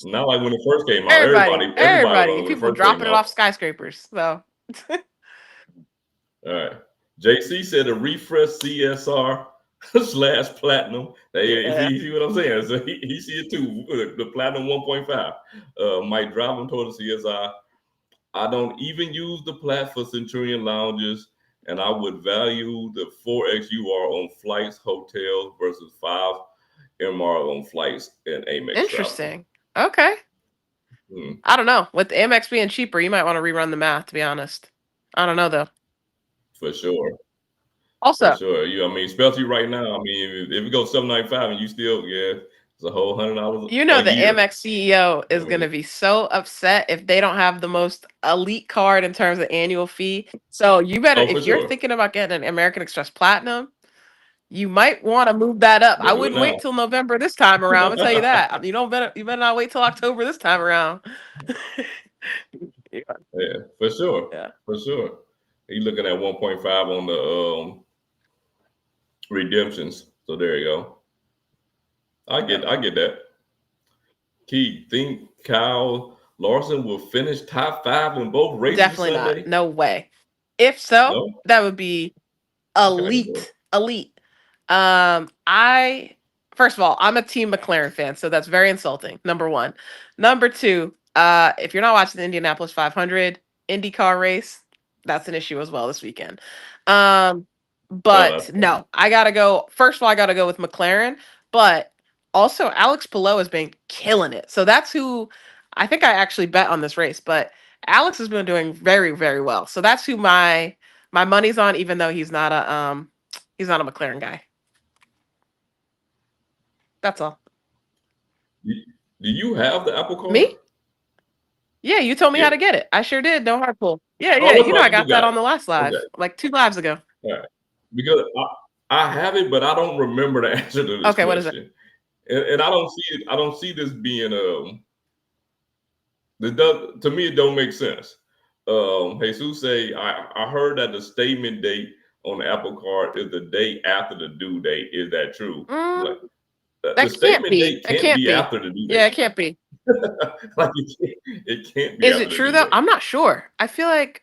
Not like when it first came out. Everybody, Everybody when it people first dropping came it off out. skyscrapers. So, All right. JC said a refresh CSR / platinum. Hey, yeah. see what I'm saying? So he see it too. The platinum 1.5 might drive him toward the CSI. I don't even use the plat for Centurion lounges, and I would value the 4x UR on flights, hotels versus 5 MR on flights and Amex. Interesting. Okay. I don't know. With the Amex being cheaper, you might want to rerun the math. To be honest, I don't know though. For sure. Also, For sure. I mean, especially right now. I mean, if it goes $795 and you still, it's a whole $100. you know, a the year. Amex CEO is going to be so upset if they don't have the most elite card in terms of annual fee. So you better, if you're thinking about getting an American Express Platinum, you might want to move that up. I wouldn't wait till November this time around. I'm gonna tell you that. You better not wait till October this time around. Yeah, for sure. Yeah. For sure. You're looking at 1.5 on the redemptions. So there you go. I get that. Key, think Kyle Larson will finish top 5 in both races Definitely Sunday? not. No way. If so, that would be elite. Elite. First of all, I'm a Team McLaren fan, so that's very insulting. Number one. Number two, if you're not watching the Indianapolis 500 IndyCar race, that's an issue as well this weekend. But no, I gotta go. First of all, I gotta go with McLaren, but also Alex Palou has been killing it. So that's who I think I actually bet on this race, but Alex has been doing very, very well. So that's who my money's on, even though he's not a McLaren guy. That's all. Do you have the Apple card? Me? Yeah, you told me how to get it. I sure did. No hard pull. Yeah. You know I got that on the last live, like 2 lives ago. All right. Because I have it, but I don't remember the answer to this question. What is it? And I don't see it. I don't see this being to me it don't make sense. Jesus say I heard that the statement date on the Apple card is the day after the due date. Is that true? That the statement date can't be after the due date. Yeah, it can't be. Like it can't be. Is it true though? I'm not sure. I feel like.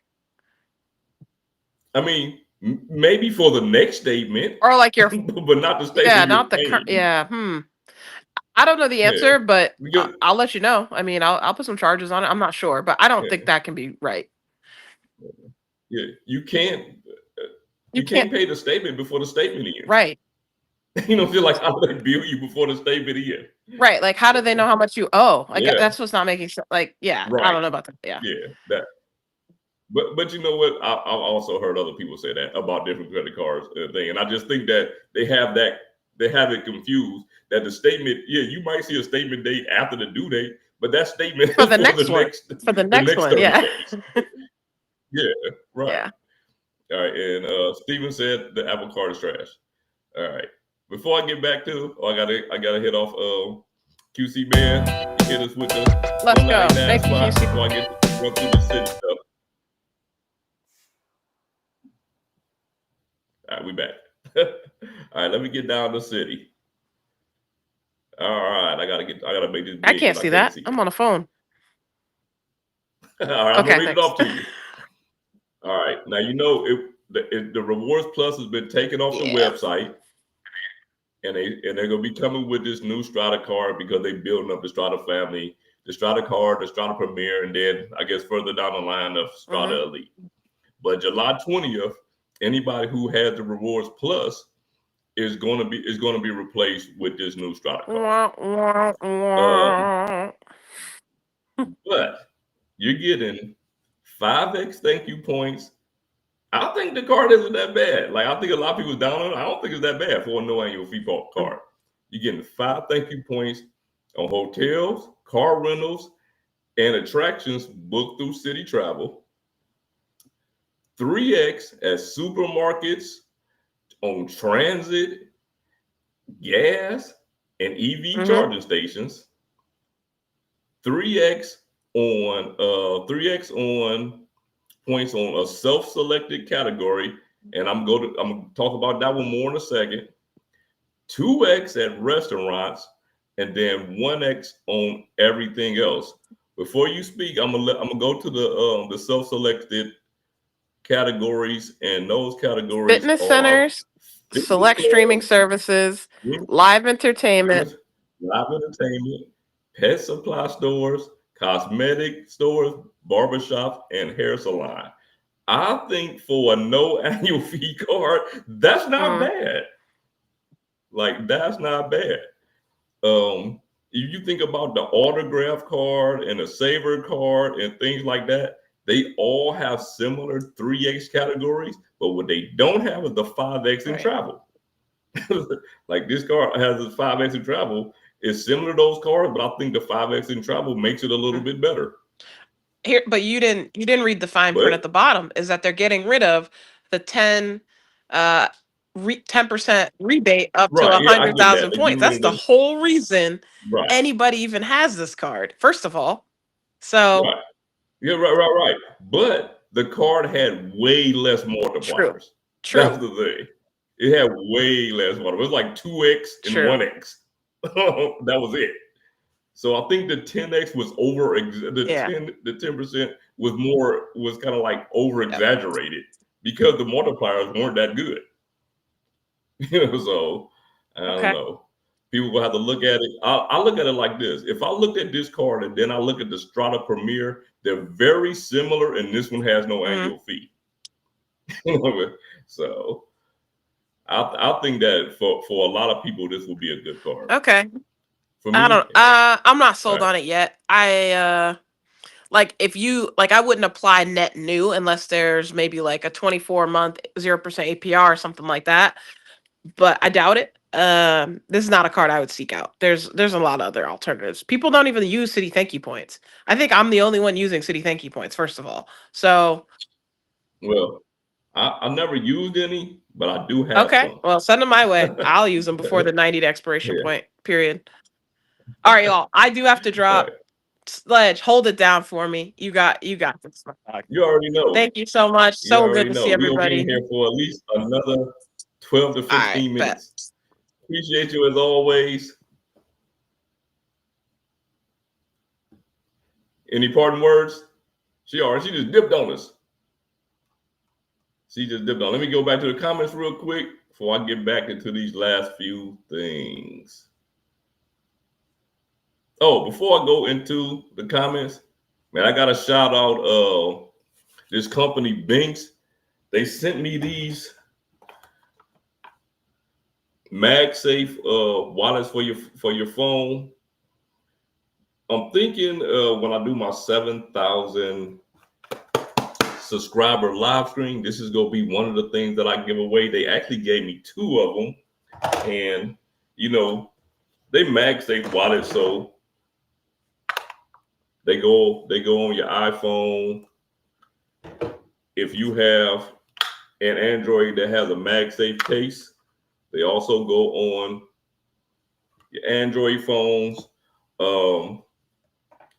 I mean, maybe for the next statement, or like your, but not the statement. Yeah, not the current. Yeah. I don't know the answer, but I'll let you know. I mean, I'll put some charges on it. I'm not sure, but I don't think that can be right. Yeah, you can't. You can't pay the statement before the statement ends. Right. You don't feel like how do they bill you before the statement ends? Right. Like, how do they know how much you owe? Like, that's what's not making sense. Like, I don't know about that. Yeah. Yeah. That. But you know what? I've also heard other people say that about different credit cards thing, and I just think that they have it confused. That the statement, you might see a statement date after the due date, but that statement for the next one. For the next one, yeah. Yeah, right. Yeah. All right, and Steven said the Apple card is trash. All right. Before I get back to, I gotta hit off QC Man. hit us with the Let's go. 199 Thank you, spot Casey. before I get run through the city stuff. All right, we back. All right, let me get down to city. All right, I gotta make this big. I can't see that. I'm on a phone. All right, I'm gonna read it off to you. All right, now you know the Rewards Plus has been taken off the website, and they're gonna be coming with this new Strata card because they're building up the Strata family, the Strata card, the Strata Premier, and then I guess further down the line of Strata Elite. But July 20th, anybody who has the Rewards Plus is going to be replaced with this new Strata card. But you're getting 5x thank you points. I think the card isn't that bad. Like, I think a lot of people down on it. I don't think it's that bad for a no annual fee card. You're getting 5 thank you points on hotels, car rentals, and attractions booked through City Travel. 3x at supermarkets, on transit, gas, and EV charging stations. 3x on points on a self-selected category, and I'm gonna talk about that one more in a second. 2x at restaurants, and then 1x on everything else. Before you speak, I'm gonna go to the self-selected categories, and those categories fitness centers, select streaming services, live entertainment, pet supply stores, cosmetic stores, barbershops, and hair salon. I think for a no annual fee card, that's not bad. Like, that's not bad. If you think about the autograph card and the saver card and things like that, they all have similar 3x categories, but what they don't have is the 5x in travel. Like, this card has a 5x in travel. It's similar to those cards, but I think the 5x in travel makes it a little bit better. Here, but you didn't read the fine print at the bottom. Is that they're getting rid of the 10% rebate up to 100,000 points. That's the whole reason anybody even has this card. First of all, so right. But the card had way less multipliers. True. That's the thing. It had way less multipliers. It was like 2x and 1x. That was it. So I think the 10x was over. The 10% was kind of like over exaggerated because the multipliers weren't that good. So I don't know. People will have to look at it. I look at it like this. If I looked at this card and then I look at the Strata Premier, they're very similar, and this one has no annual fee. So I think that for a lot of people, this will be a good card. Okay. For me, I'm not sold on it yet. Like, if you I wouldn't apply net new unless there's maybe like a 24-month 0% APR or something like that. But I doubt it. This is not a card I would seek out. There's a lot of other alternatives. People don't even use City Thank You points. I think I'm the only one using City Thank You points, first of all. So, well, I never used any, but I do have some. Well, send them my way. I'll use them before the 90-day expiration point period. All right, y'all. I do have to drop. Sledge, hold it down for me. You got this. You already know. Thank you so much. So good to see everybody. We'll be here for at least another 12 to 15 minutes. Appreciate you as always. Any parting words? She just dipped on us. Let me go back to the comments real quick before I get back into these last few things. Oh, before I go into the comments, man, I got to shout out this company, Binks. They sent me these MagSafe wallets for your phone. I'm thinking when I do my 7,000 subscriber live stream, this is gonna be one of the things that I give away. They actually gave me 2 of them, and they MagSafe wallets, so they go on your iPhone. If you have an Android that has a MagSafe case, they also go on your Android phones.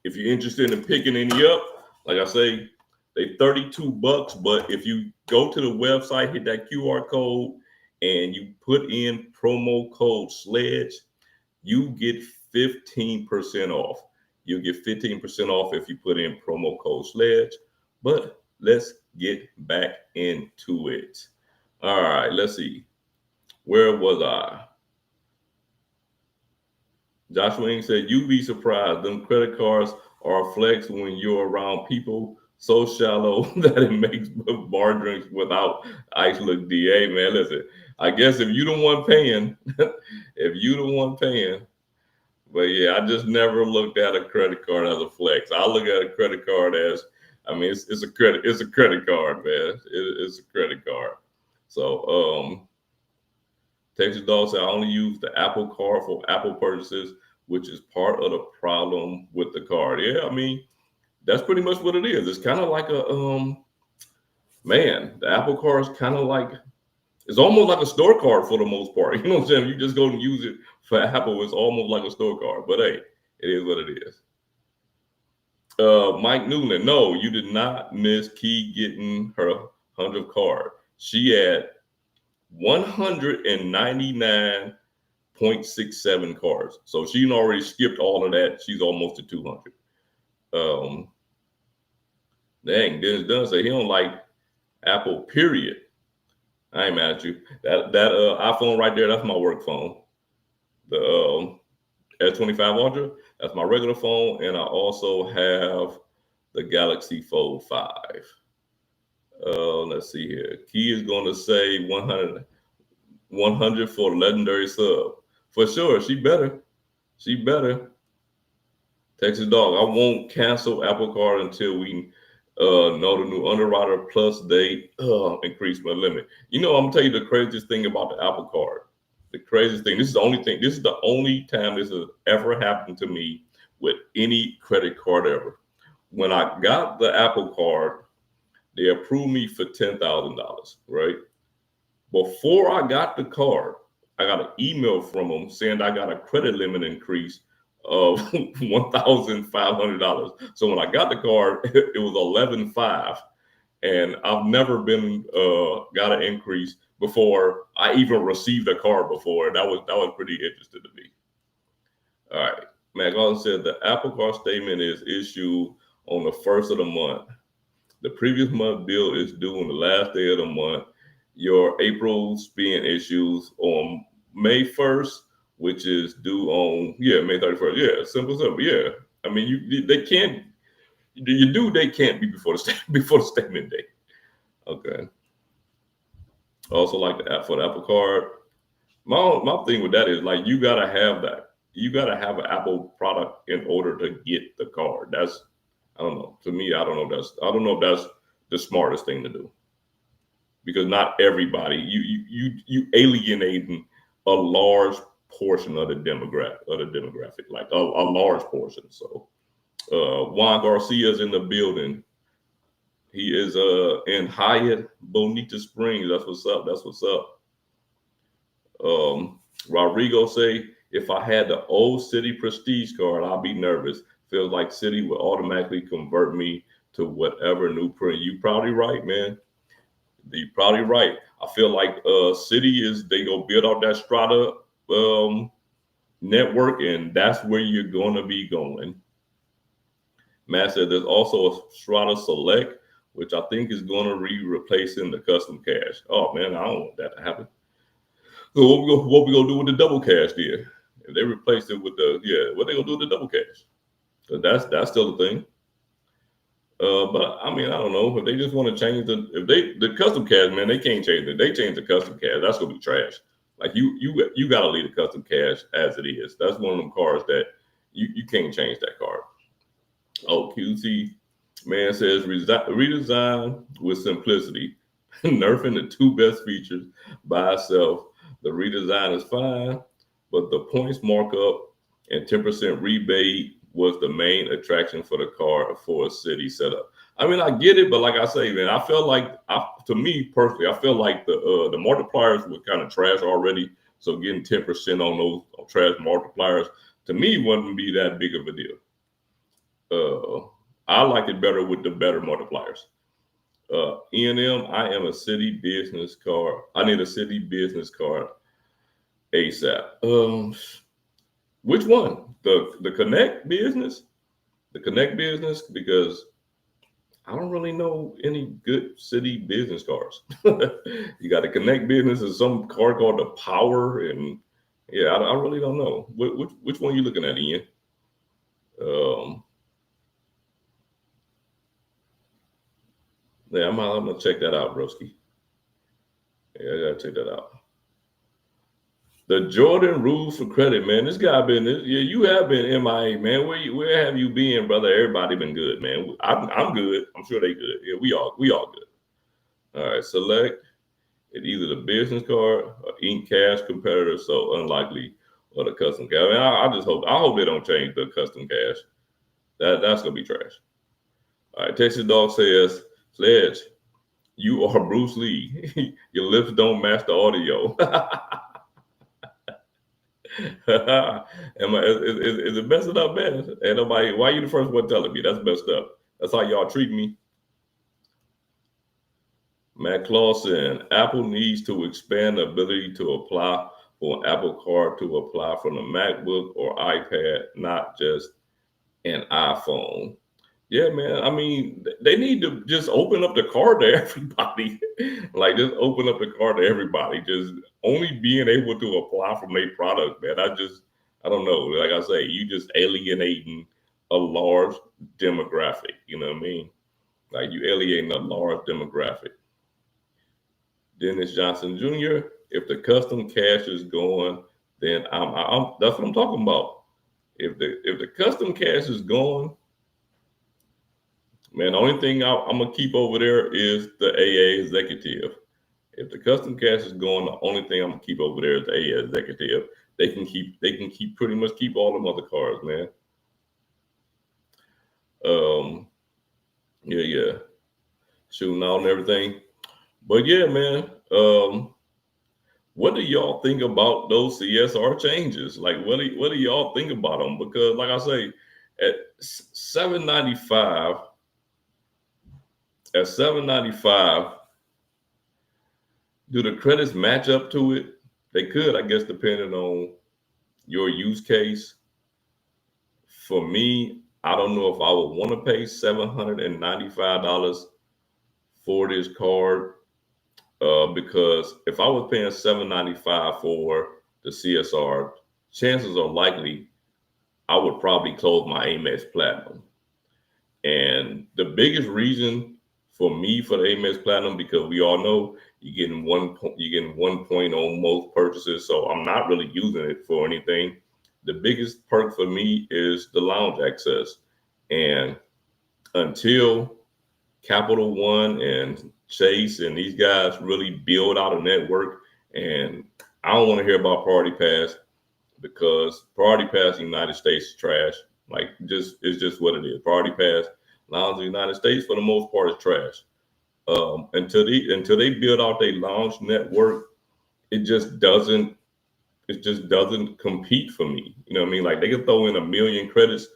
if you're interested in picking any up, like I say, they $32, but if you go to the website, hit that QR code, and you put in promo code SLEDGE, you get 15% off. You'll get 15% off if you put in promo code SLEDGE. But let's get back into it. All right, let's see. Where was I? Joshua Ing said, "You be surprised. Them credit cards are a flex when you're around people so shallow that it makes bar drinks without ice look DA." Man, listen, I guess if you don't want paying, but yeah, I just never looked at a credit card as a flex. I look at a credit card as, I mean, it's a credit card, man. It's a credit card. So, Texas Dog said, "I only use the Apple Card for Apple purchases, which is part of the problem with the card." Yeah, I mean, that's pretty much what it is. It's kind of like a man. The Apple Card is kind of like, it's almost like a store card for the most part. You know what I'm saying? You just go and use it for Apple. It's almost like a store card. But hey, it is what it is. Mike Newland, no, you did not miss Key getting her 100th card. She had 199.67 cards. So she already skipped all of that. She's almost to 200. Dang, Dennis Dunn said he don't like Apple, period. I ain't mad at you. That iPhone right there, that's my work phone. The S25 Ultra, that's my regular phone. And I also have the Galaxy Fold 5. Let's see here. Key is going to say 100 for legendary sub. For sure, she better. Texas Dog, I won't cancel Apple Card until we know the new underwriter, plus they increase my limit. You know, I'm gonna tell you the craziest thing about the Apple Card. The craziest thing, this is the only time this has ever happened to me with any credit card ever. When I got the Apple Card, they approved me for $10,000, right? Before I got the card, I got an email from them saying I got a credit limit increase of $1,500. So when I got the card, it was 11.5, and I've never been got an increase before I even received a card before. That was pretty interesting to me. All right, Matt Gordon said the Apple Card statement is issued on the first of the month. The previous month bill is due on the last day of the month. Your April's being issued on May 1st, which is due on May 31st. Yeah, simple. Yeah, I mean they can't be before the statement date. Okay. Also, like the app for the Apple Card. My thing with that is, like, you gotta have that. You gotta have an Apple product in order to get the card. That's, I don't know. To me, I don't know if that's the smartest thing to do, because not everybody, you alienating a large portion of the demographic, like a large portion. So Juan Garcia's in the building. He is in Hyatt Bonita Springs. That's what's up. Rodrigo say, if I had the old City Prestige card, I'll be nervous. Feels like City will automatically convert me to whatever new print. You probably right, man. You're probably right. I feel like City they gonna build out that Strata network, and that's where you're gonna be going. Matt said there's also a Strata Select, which I think is gonna be replacing the custom cash. Oh man, I don't want that to happen. So what we gonna do with the double cash there? If they replace it with what they gonna do with the double cash? So that's still a thing. But I mean, I don't know if they just want to change the custom cash, man. They can't change it. They change the custom cash, that's gonna be trash. Like you gotta leave the custom cash as it is. That's one of them cards that you can't change that card. Oh, QC man says redesign with simplicity, nerfing the two best features by itself. The redesign is fine, but the points markup and 10% rebate was the main attraction for the card for a City setup. I mean, I get it, but like I say, man, I feel like, to me personally, I feel like the multipliers were kind of trash already. So getting 10% on those trash multipliers, to me, wouldn't be that big of a deal. I like it better with the better multipliers. E&M, I am a city business card. I need a city business card ASAP. Which one? The Connect business? The Connect business? Because I don't really know any good city business cards. You got the Connect business and some card called the Power, and yeah, I really don't know. Which one are you looking at, Ian? Yeah, I'm gonna check that out, broski. Yeah, I gotta check that out. The Jordan rules for credit, man. This guy been, yeah, you have been MIA, man. Where have you been, brother? Everybody been good, man. I'm good. I'm sure they good. Yeah, we all good. All right, select it either the business card or ink cash competitor, so unlikely, or the custom cash. I mean, I hope they don't change the custom cash. That's gonna be trash. All right, Texas Dog says, Sledge, you are Bruce Lee. Your lips don't match the audio. Is it messing up, man? And nobody, why you the first one telling me that's messed up? That's how y'all treat me. Matt Clausen, Apple needs to expand the ability to apply for an Apple Card to apply from a MacBook or iPad, not just an iPhone. Yeah, man. I mean, they need to just open up the card to everybody. Like, just open up the card to everybody. Just only being able to apply from a product, man. I don't know. Like I say, you just alienating a large demographic. You know what I mean? Like, you alienating a large demographic. Dennis Johnson Jr., if the custom cash is going, then I'm that's what I'm talking about. If the custom cash is going, man, the only thing I'm gonna keep over there is the AA executive. If the custom cash is going, the only thing I'm gonna keep over there is the AA executive. They can keep pretty much keep all them other cards, man. Yeah, shooting out and everything. But yeah, man. What do y'all think about those CSR changes? Like, what do y'all think about them? Because, like I say, at $7.95. At $7.95, do the credits match up to it? They could, I guess, depending on your use case. For me, I don't know if I would want to pay $795 for this card, because if I was paying $795 for the CSR, chances are likely I would probably close my Amex Platinum. And the biggest reason for me for the Amex Platinum, because we all know you're getting 1 point on most purchases, so I'm not really using it for anything. The biggest perk for me is the lounge access. And until Capital One and Chase and these guys really build out a network, and I don't want to hear about Priority Pass, because Priority Pass in the United States is trash. Like, it's just what it is. Priority Pass lounge in the United States, for the most part, is trash. Until they build out their lounge network, it just doesn't compete for me. You know what I mean? Like, they can throw in 1 million credits,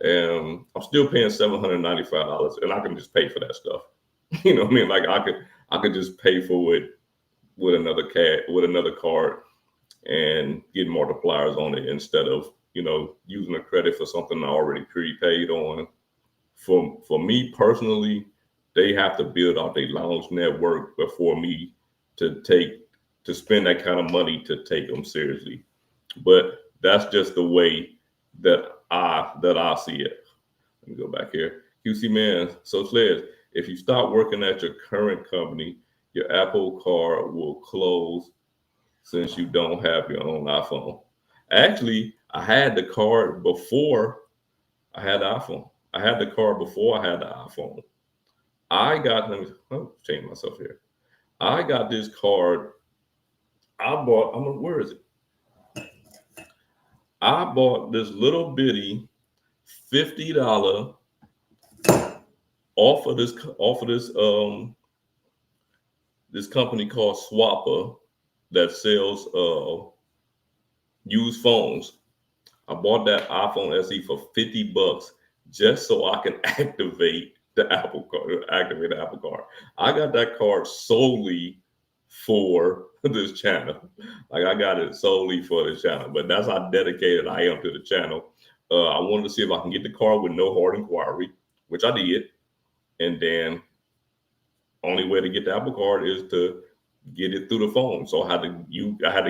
and I'm still paying $795, and I can just pay for that stuff. You know what I mean? Like, I could just pay for it with another card and get multipliers on it, instead of, using a credit for something I already prepaid on. For me personally, they have to build out their lounge network before me to spend that kind of money to take them seriously. But that's just the way that I see it. Let me go back here. QC man, so Sledge, if you stop working at your current company, your Apple card will close since you don't have your own iPhone. Actually, I had the card before I had the iPhone. I had the card before I had the iPhone. Let me change myself here. I got this card. Where is it? I bought this little bitty $50 off of this company called Swapper that sells used phones. I bought that iPhone SE for $50. just so I can activate the Apple card. I got that card solely for this channel. Like I got it solely for this channel. But that's how dedicated I am to the channel. I wanted to see if I can get the card with no hard inquiry, which I did. And then only way to get the Apple card is to get it through the phone. So I had to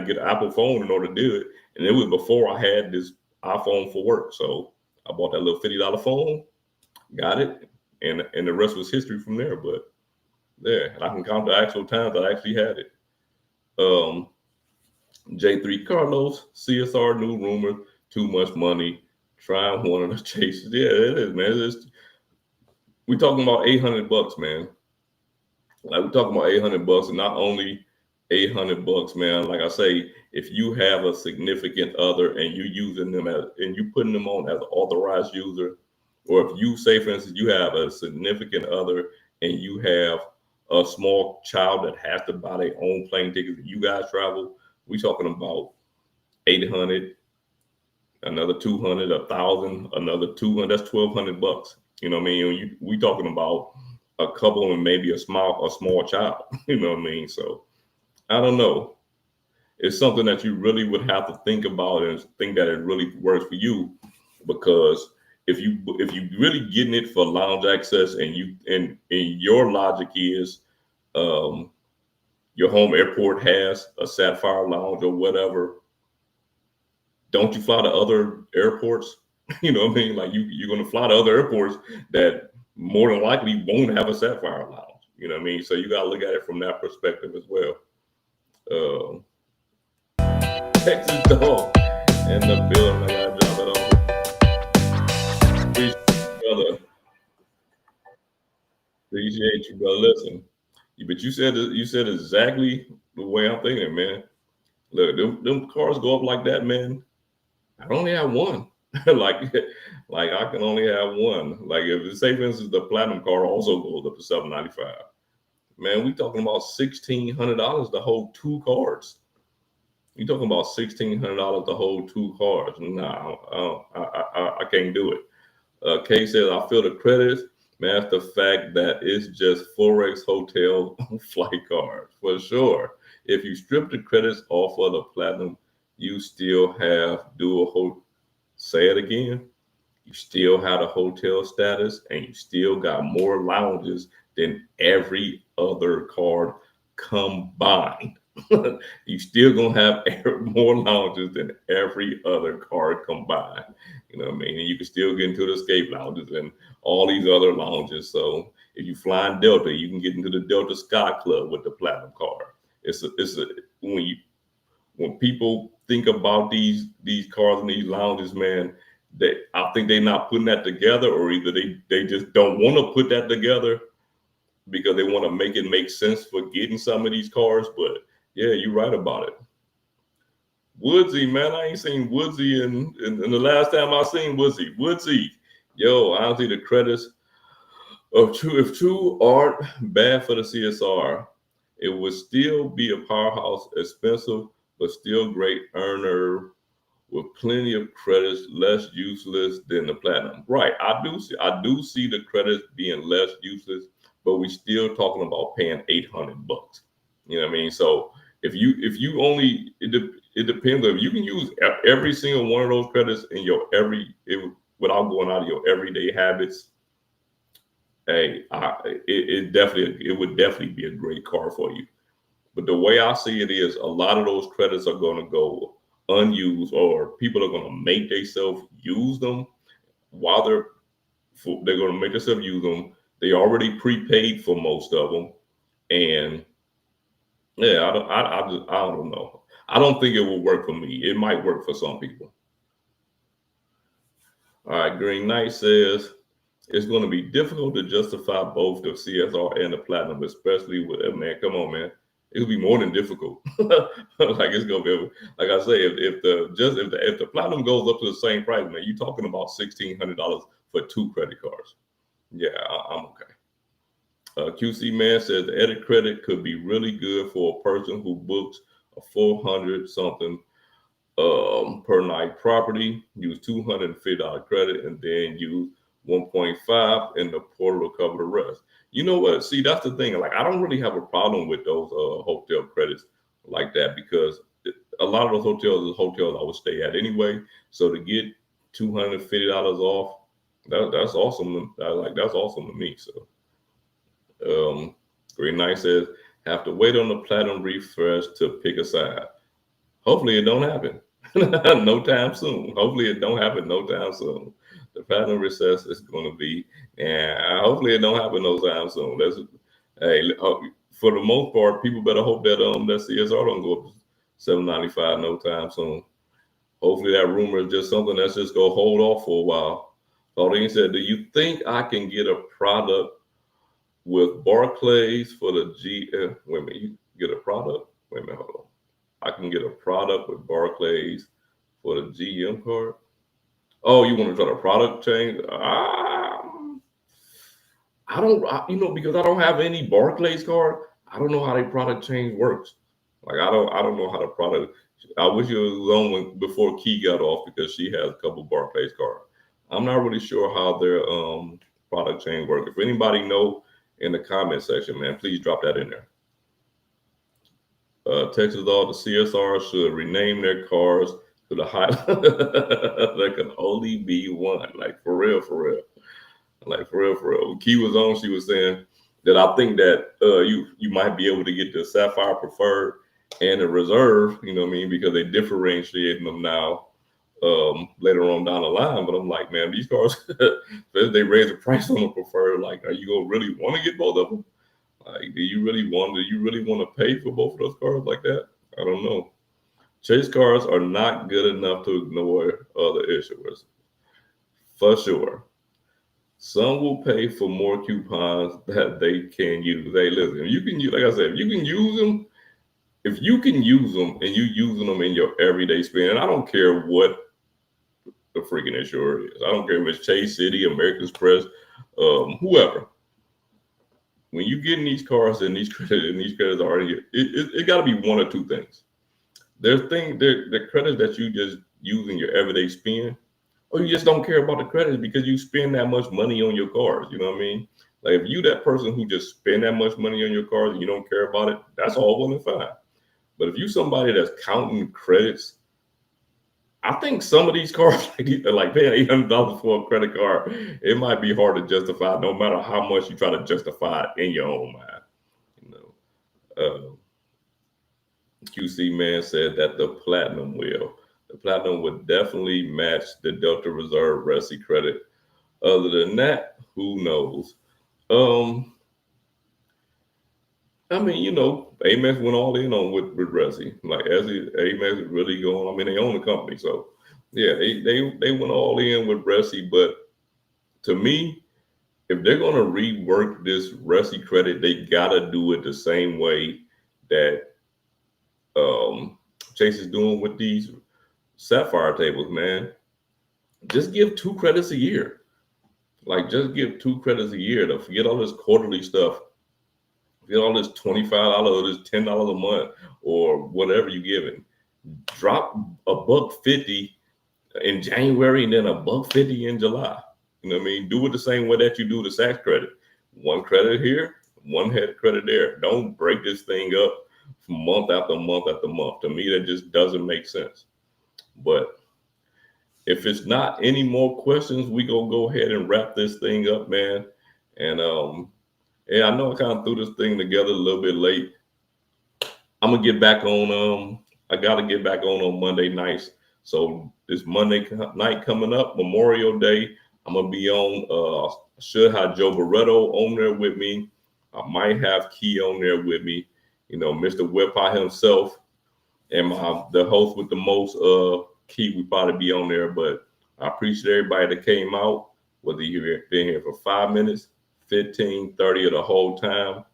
get an Apple phone in order to do it. And it was before I had this iPhone for work. So I bought that little $50 phone, got it, and the rest was history from there. But yeah, I can count the actual times I actually had it. J3 Carlos, CSR new rumor, too much money, trying one of the chases. Yeah, it is, man. We talking about $800, man. Like we're talking about $800, and not only $800, man. Like I say, if you have a significant other and you using them and you putting them on as an authorized user, or if you say, for instance, you have a significant other and you have a small child that has to buy their own plane tickets, and you guys travel, we talking about 800, another 200, 1,000, another 200. That's $1,200. You know what I mean? We talking about a couple and maybe a small child. You know what I mean? So I don't know. It's something that you really would have to think about and think that it really works for you, because if you really getting it for lounge access and your logic is your home airport has a Sapphire lounge or whatever, don't you fly to other airports? You know what I mean? Like you're going to fly to other airports that more than likely won't have a Sapphire lounge. You know what I mean? So you got to look at it from that perspective as well. Texas dog and the building. I got to drop it off. Appreciate you, brother. Listen, but you said exactly the way I'm thinking, man. Look, them cars go up like that, man. I only have one. like I can only have one. Like if say for instance the platinum car also goes up to $795. Man, we talking about $1,600 to hold two cards. You talking about $1,600 to hold two cards? Nah, I can't do it. Kay says I feel the credits. Man, that's the fact that it's just Forex hotel flight cards for sure. If you strip the credits off of the platinum, you still have dual. Say it again. You still have a hotel status, and you still got more lounges than every other card combined. You still gonna have more lounges than every other card combined. You know what I mean? And you can still get into the escape lounges and all these other lounges. So if you fly in Delta, you can get into the Delta Sky Club with the platinum card. When people think about these cars and these lounges, man, I think they're not putting that together, or either they just don't want to put that together because they want to make it make sense for getting some of these cars. But yeah, you're right about it. Woodsy, man, I ain't seen Woodsy in the last time I seen Woodsy, yo, I don't see the credits of if two aren't bad for the CSR, it would still be a powerhouse, expensive, but still great earner with plenty of credits, less useless than the platinum. Right, I do see the credits being less useless, but we still talking about paying $800. You know what I mean? So if you only it depends. If you can use every single one of those credits in your without going out of your everyday habits, hey, it would definitely be a great car for you. But the way I see it is a lot of those credits are going to go unused, or people are going to make themselves use them while they're going to make themselves use them. They already prepaid for most of them, and yeah, I don't know. I don't think it will work for me. It might work for some people. All right, Green Knight says it's going to be difficult to justify both the CSR and the platinum, especially with man. Come on, man. It'll be more than difficult. Like it's gonna be, like I say, if the platinum goes up to the same price, man, you're talking about $1,600 for two credit cards. Yeah, I'm okay. QC Man says the edit credit could be really good for a person who books a 400 something per night property. Use $250 credit and then use 1.5, and the portal will cover the rest. You know what? See, that's the thing. Like, I don't really have a problem with those hotel credits like that, because a lot of those hotels I would stay at anyway. So to get $250 off, that's awesome. That's awesome to me. So, Green Knight says, have to wait on the platinum refresh to pick a side. Hopefully it don't happen. No time soon. Hopefully it don't happen no time soon. The platinum recess is going to be, yeah. Hopefully it don't happen no time soon. Hey, for the most part, people better hope that that CSR don't go up to $7.95 no time soon. Hopefully that rumor is just something that's just gonna hold off for a while. Claudine said, "Do you think I can get a product with Barclays for the GM?" Wait a minute, you get a product? Wait a minute, hold on. I can get a product with Barclays for the GM card. Oh, you want to try the product change? Because I don't have any Barclays card. I don't know how their product change works. Like, I don't know how the product. I wish it was on before Key got off, because she has a couple Barclays cards. I'm not really sure how their product change works. If anybody know in the comment section, man, please drop that in there. Texas Law, the CSR should rename their cars to the high. There can only be one. Like, for real, for real. Like, for real, for real. When Key was on, she was saying that I think that you might be able to get the Sapphire Preferred and the Reserve, you know what I mean, because they differentiate them now later on down the line. But I'm like, man, these cars, they raise the price on the Preferred. Like, are you gonna really want to get both of them? Like, do you really want to pay for both of those cars like that? I don't know. Chase cards are not good enough to ignore other issuers, for sure. Some will pay for more coupons that they can use. Hey, listen, you can use, like I said, if you can use them and you using them in your everyday spend, and I don't care what the freaking insurer is. I don't care if it's Chase City, American Express, whoever. When you get in these cars and these credits are already, it got to be one or two things. There's the credits that you just use in your everyday spend, or you just don't care about the credits because you spend that much money on your cars. You know what I mean? Like, if you that person who just spend that much money on your cars and you don't care about it, that's all well and fine. But if you somebody that's counting credits, I think some of these cars, like paying $800 for a credit card, it might be hard to justify, no matter how much you try to justify it in your own mind. You know, QC Man said that the platinum would definitely match the Delta Reserve Resi credit. Other than that, who knows? I mean, Amex went all in on with Resi. Like, as Amex is really going. I mean, they own the company, so yeah, they went all in with Resi. But to me, if they're gonna rework this Resi credit, they gotta do it the same way that Chase is doing with these Sapphire tables, man. Just give 2 credits a year. Like, just give 2 credits a year. To forget all this quarterly stuff. Get all this $25 or this $10 a month or whatever you giving. Drop $1.50 in January and then $1.50 in July. You know what I mean? Do it the same way that you do the SAX credit. 1 credit here, 1 head credit there. Don't break this thing up month after month after month. To me, that just doesn't make sense. But if it's not any more questions, we gonna go ahead and wrap this thing up, man. And yeah, I know I kind of threw this thing together a little bit late. I'm gonna get back on. I gotta get back on Monday nights. So this Monday night coming up, Memorial Day, I'm gonna be on. Should have Joe Barretto on there with me. I might have Key on there with me. Mr. Whip-Pie himself, and the host with the most, Key would probably be on there. But I appreciate everybody that came out, whether you've been here for 5 minutes, 15, 30, or the whole time.